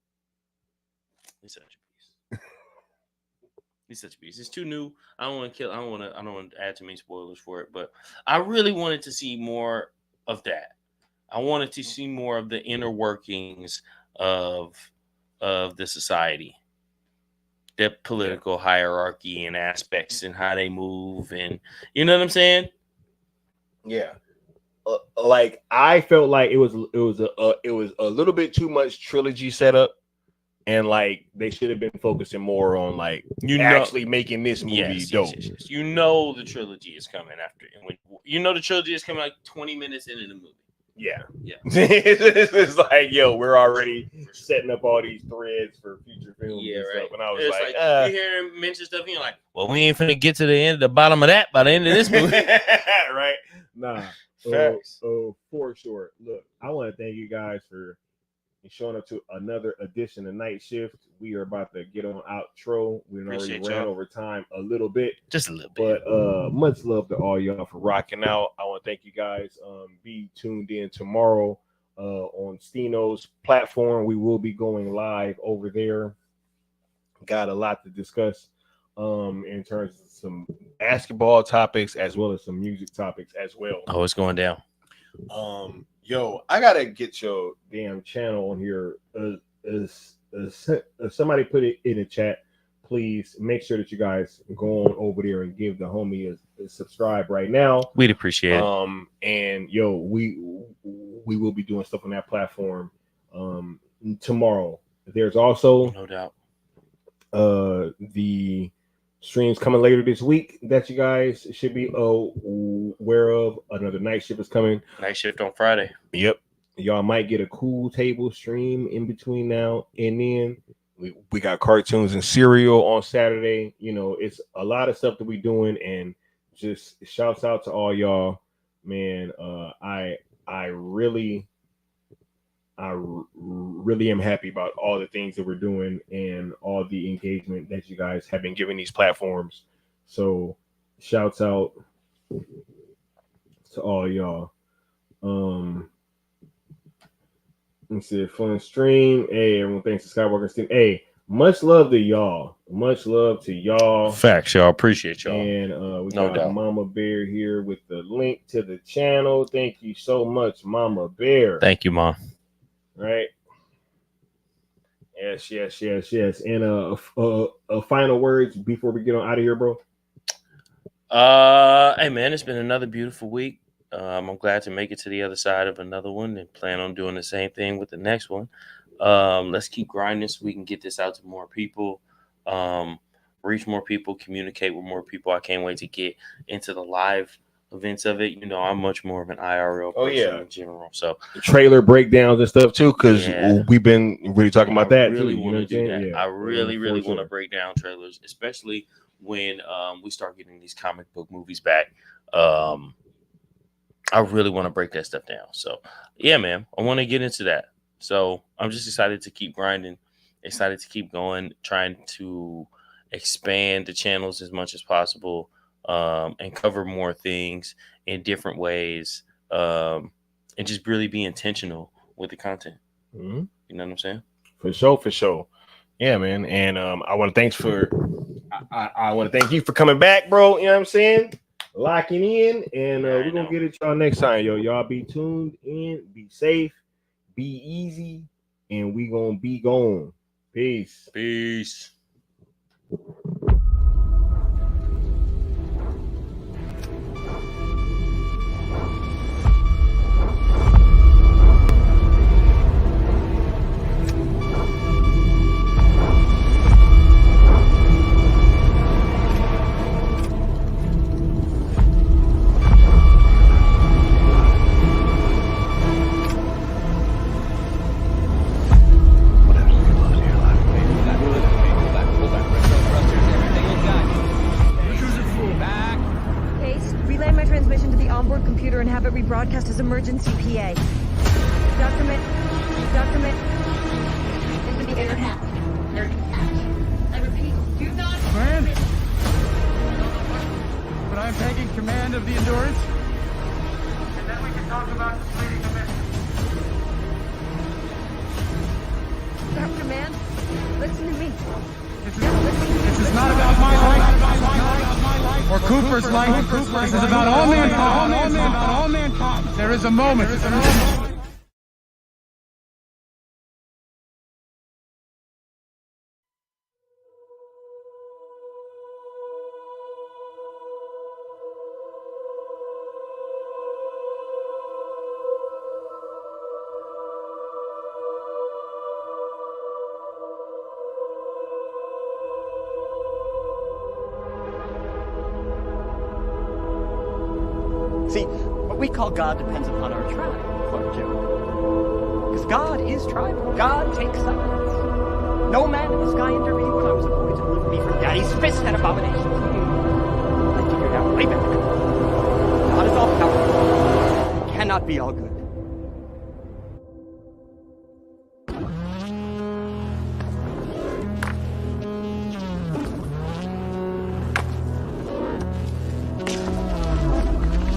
He's such a beast. He's such a beast. It's too new. I don't want to add too many spoilers for it, but I really wanted to see more of that. I wanted to see more of the inner workings of the society, the political hierarchy and aspects and how they move, and you know what I'm saying? Yeah. Like I felt like it was a little bit too much trilogy setup, and like they should have been focusing more on like actually making this movie dope. Yes. You know the trilogy is coming after, and the trilogy is coming like 20 minutes into the movie. Yeah. It's like, yo, we're already setting up all these threads for future films and right. stuff. And I was It's like, you hear him mention stuff, and you're like, well, we ain't finna get to the bottom of that by the end of this movie. right? Nah. Facts. For sure. Look, I want to thank you guys for showing up to another edition of Night Shift. We are about to get on outro. We already ran over time a little bit. Just a little bit. But much love to all y'all for rocking out. I want to thank you guys. Be tuned in tomorrow on Stino's platform. We will be going live over there. Got a lot to discuss in terms of some basketball topics as well as some music topics as well. Oh, it's going down. Yo, I gotta get your damn channel on here. Somebody put it in the chat. Please make sure that you guys go on over there and give the homie a subscribe right now. We'd appreciate it. And yo, we will be doing stuff on that platform tomorrow. There's also No doubt. the streams coming later this week that you guys should be aware of. Another Night Shift is coming. Night Shift on Friday. Yep. Y'all might get a cool table stream in between now and then. We got cartoons and cereal on Saturday. You know, it's a lot of stuff that we doing, and just shouts out to all y'all, man. I really am happy about all the things that we're doing and all the engagement that you guys have been giving these platforms. So shouts out to all y'all. Let's see, fun stream. Hey, everyone, thanks to Skywalker Steam. Hey, much love to y'all. Much love to y'all. Facts, y'all. Appreciate y'all. And we No got doubt. Mama Bear here with the link to the channel. Thank you so much, Mama Bear. Thank you, Mom. Right. Yes. And final words before we get on out of here, bro. Hey man, it's been another beautiful week. I'm glad to make it to the other side of another one and plan on doing the same thing with the next one. Let's keep grinding so we can get this out to more people, reach more people, communicate with more people. I can't wait to get into the live events of it. You know, I'm much more of an IRL person in general. So trailer breakdowns and stuff too, because Yeah. we've been really talking about that really too. You want know to what do I'm that. saying? I really want to sure. break down trailers, especially when we start getting these comic book movies back. I really want to break that stuff down. So yeah, man, I want to get into that. So I'm just excited to keep grinding, excited to keep going, trying to expand the channels as much as possible, and cover more things in different ways, and just really be intentional with the content. Mm-hmm. You know what I'm saying? For sure. Yeah, man. And I want to thank you for coming back, bro. You know what I'm saying? Locking in, and we're gonna get it y'all next time, yo. Y'all be tuned in, be safe, be easy, and we gonna be gone. Peace. broadcast as emergency PA. Document. Into the internet. They're out. I repeat, do not. Command? But I'm taking command of the Endurance. And then we can talk about completing the mission. Dr. Mann, listen to me. This is not about my life or Cooper's life. This is about all mankind. There is a moment. See, what we call God depends upon our tribe, Clark Joe. Because God is tribal. God takes sides. No man in the sky intervened when I was a boy to deliver me from Daddy's fist and abominations. I figured out way back. God is all powerful. He cannot be all good.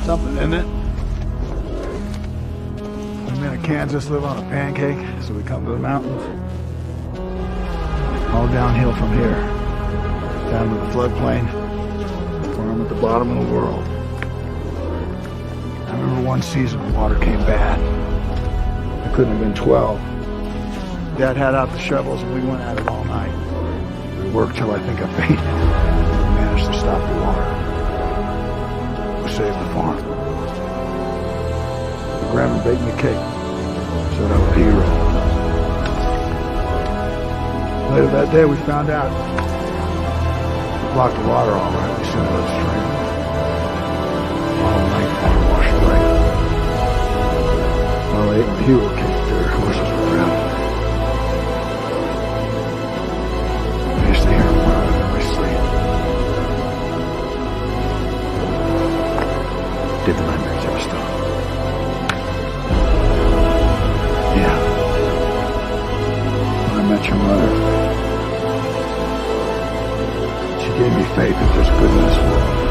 Something, isn't it? We men of Kansas live on a pancake, so we come to the mountains. All downhill from here. Down to the floodplain, where I'm at the bottom of the world. I remember one season when water came bad. I couldn't have been 12. Dad had out the shovels and we went at it all night. We worked till I think I fainted. We managed to stop the water. We saved the farm. My grandma baked me a cake. Said I was a hero. Later that day we found out. We blocked the water all right. We sent it upstream. All night water washed away. While I ate my hero cake, their horses were drowned. I used to hear them running in my sleep. Did the nightmares ever stop? Yeah. When I met your mother, she gave me faith that there's good in this world.